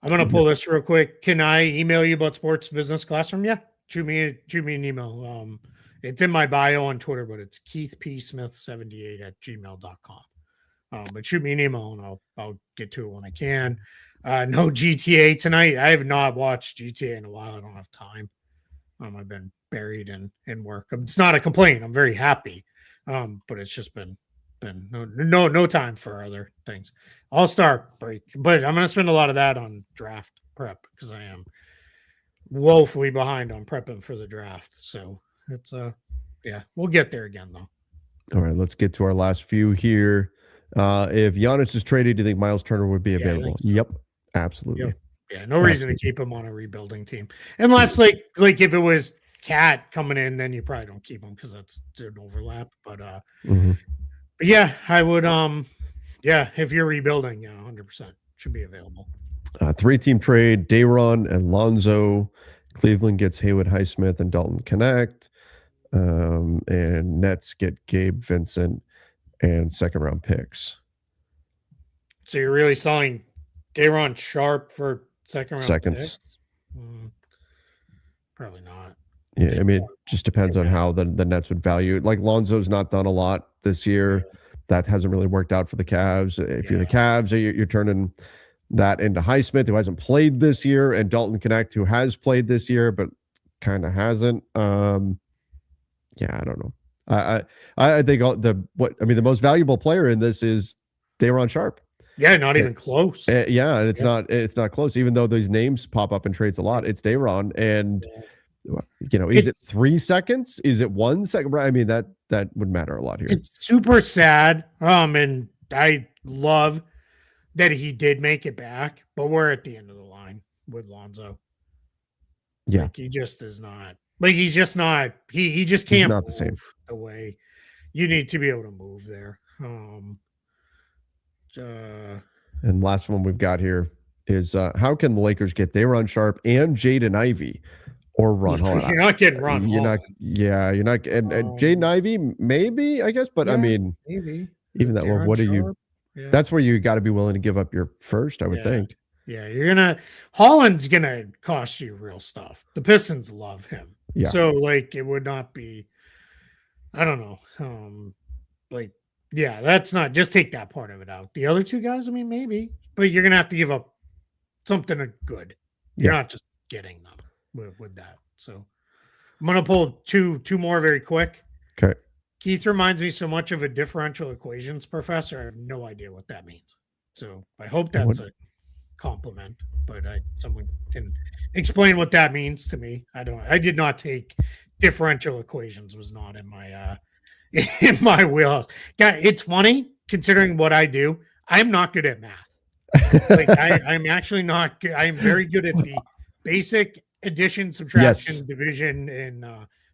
gonna pull this real quick. Can I email you about Sports Business Classroom? Yeah, shoot me an email. It's in my bio on Twitter, but it's keithpsmith78@gmail.com. But shoot me an email and I'll get to it when I can. No GTA tonight. I have not watched GTA in a while. I don't have time. I've been buried in work. It's not a complaint. I'm very happy. But it's just been no time for other things. All-Star break, but I'm going to spend a lot of that on draft prep because I am woefully behind on prepping for the draft. So it's we'll get there again though. All right, let's get to our last few here. If Giannis is traded, do you think Miles Turner would be available? So. Yep, absolutely. Yep. Yeah, no reason to keep him on a rebuilding team unless like if it was Cat coming in, then you probably don't keep him because that's an overlap. But but yeah, I would if you're rebuilding, 100% should be available. 3-team trade: Day'Ron and Lonzo. Cleveland gets Haywood Highsmith and Dalton Connect, and Nets get Gabe Vincent and second-round picks. So you're really selling Day'Ron Sharp for second-round seconds? Picks? Probably not. Yeah, I mean, it just depends on how the Nets would value it. Like Lonzo's not done a lot this year. Yeah. That hasn't really worked out for the Cavs. If you're the Cavs, you're turning that into Highsmith, who hasn't played this year, and Dalton Connect, who has played this year but kind of hasn't. I don't know. I think the most valuable player in this is Day'Ron Sharp. Yeah, not even close. And it's not close. Even though those names pop up in trades a lot, it's Day'Ron, and is it 3 seconds? Is it 1 second? I mean, that would matter a lot here. It's super sad. And I love that he did make it back, but we're at the end of the line with Lonzo. Yeah. Like, he just is not. Like, he's just not. He just can't. He's not the same. The way you need to be able to move there. And last one we've got here is how can the Lakers get Day'Ron Sharp and Jaden Ivey or Ron Holland? You're not getting Ron Holland. You're not. And Jaden Ivey, maybe, I guess. But I mean, maybe. Even that, well, what do you? Yeah. That's where you got to be willing to give up your first, I would think. Yeah, Holland's gonna cost you real stuff. The Pistons love him. Yeah. So like it would not be, I don't know. That's not, just take that part of it out. The other two guys, I mean, maybe, but you're gonna have to give up something good. You're not just getting them with that. So I'm gonna pull two more very quick. Okay. Keith reminds me so much of a differential equations professor. I have no idea what that means. So I hope that's a compliment, but someone can explain what that means to me. I did not take differential equations, was not in my wheelhouse. Yeah, it's funny. considering what I do, I'm not good at math. Like I'm actually not good. I'm very good at the basic addition, subtraction, division, and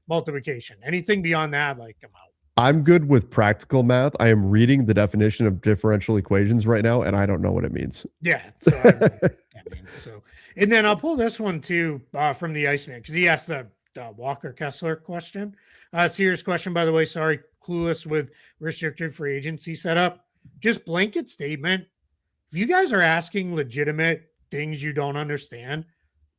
multiplication. Anything beyond that, like I'm out. I'm good with practical math. I am reading the definition of differential equations right now, and I don't know what it means. Yeah. So that means so. And then I'll pull this one too from the Iceman because he asked the Walker Kessler question. Serious question, by the way. Sorry, clueless with restricted free agency setup. Just blanket statement. If you guys are asking legitimate things you don't understand,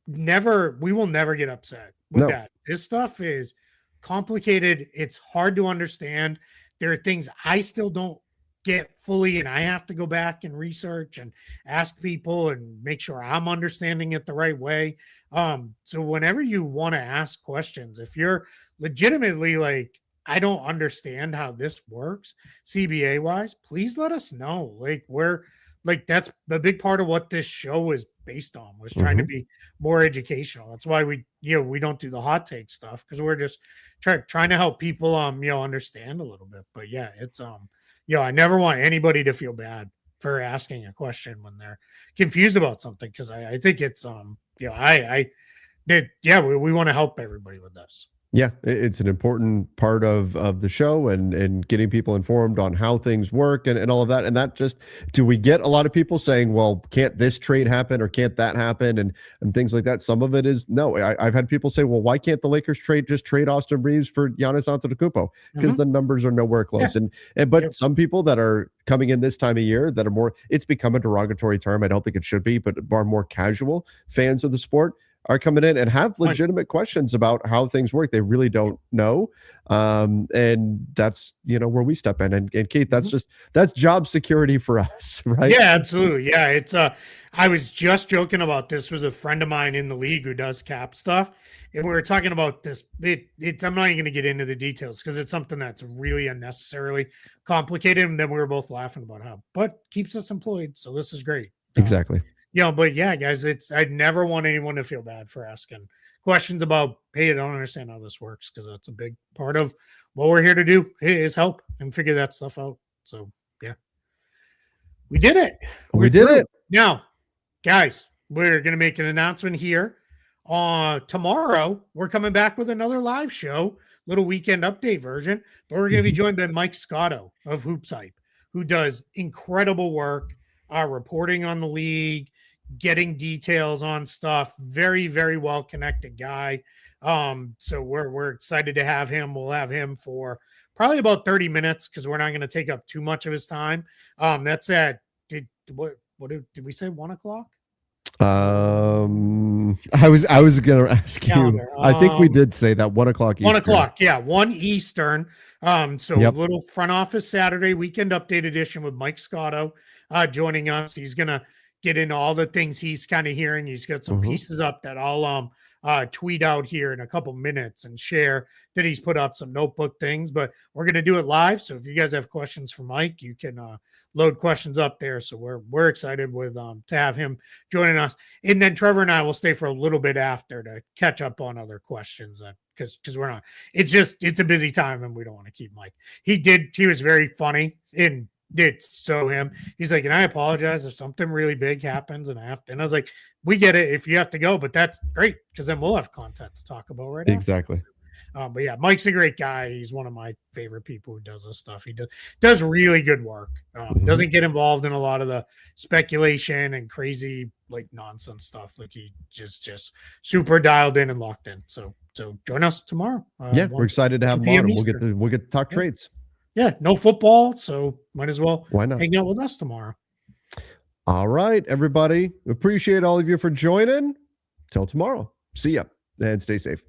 we will never get upset with that. This stuff is complicated. It's hard to understand. There are things I still don't get fully, and I have to go back and research and ask people and make sure I'm understanding it the right way. So whenever you want to ask questions, if you're legitimately like, I don't understand how this works CBA wise, please let us know. That's the big part of what this show is based on, was trying to be more educational. That's why we don't do the hot take stuff, because we're just trying to help people understand a little bit. But yeah, it's I never want anybody to feel bad for asking a question when they're confused about something, because I think it's we want to help everybody with this. Yeah, it's an important part of the show, and getting people informed on how things work and all of that. And that just, do we get a lot of people saying, well, can't this trade happen or can't that happen and things like that? Some of it is no. I've had people say, well, why can't the Lakers just trade Austin Reeves for Giannis Antetokounmpo? Because the numbers are nowhere close. Yeah. But some people that are coming in this time of year that are more, it's become a derogatory term. I don't think it should be, but are more casual fans of the sport are coming in and have legitimate questions about how things work. They really don't know. And that's, where we step in. And Keith, that's job security for us, right? Yeah, absolutely. Yeah. It's, I was just joking about this. Was a friend of mine in the league who does cap stuff. And we were talking about this. I'm not even going to get into the details because it's something that's really unnecessarily complicated. And then we were both laughing about but keeps us employed. So this is great. Exactly. But yeah, guys, I'd never want anyone to feel bad for asking questions about, hey, I don't understand how this works, because that's a big part of what we're here to do is help and figure that stuff out. So yeah, we did it. We did it. Now, guys, we're going to make an announcement here. Tomorrow, we're coming back with another live show, little weekend update version, but we're going to be joined by Mike Scotto of Hoops Hype, who does incredible work reporting on the league, getting details on stuff. Very, very well connected guy. So we're excited to have him. We'll have him for probably about 30 minutes because we're not going to take up too much of his time. That's at did we say 1 o'clock? I was gonna ask you. I think we did say that 1 o'clock Eastern. 1 o'clock, yeah, 1 Eastern. A little front office Saturday weekend update edition with Mike Scotto joining us. He's gonna get into all the things he's kind of hearing. He's got some pieces up that I'll tweet out here in a couple minutes and share that he's put up, some notebook things. But we're gonna do it live. So if you guys have questions for Mike, you can load questions up there. So we're excited with to have him joining us. And then Trevor and I will stay for a little bit after to catch up on other questions because we're not. It's a busy time and we don't want to keep Mike. He was very funny and he's like, and I apologize if something really big happens and I was like, we get it if you have to go, but that's great because then we'll have content to talk about right exactly after. But yeah, Mike's a great guy. He's one of my favorite people who does this stuff. He does really good work. Doesn't get involved in a lot of the speculation and crazy nonsense stuff. He just super dialed in and locked in. So join us tomorrow. We're excited to have him on. We'll get to talk trades. Yeah, no football, so might as well Why not? hang out with us tomorrow. All right, everybody. Appreciate all of you for joining. Till tomorrow. See ya and stay safe.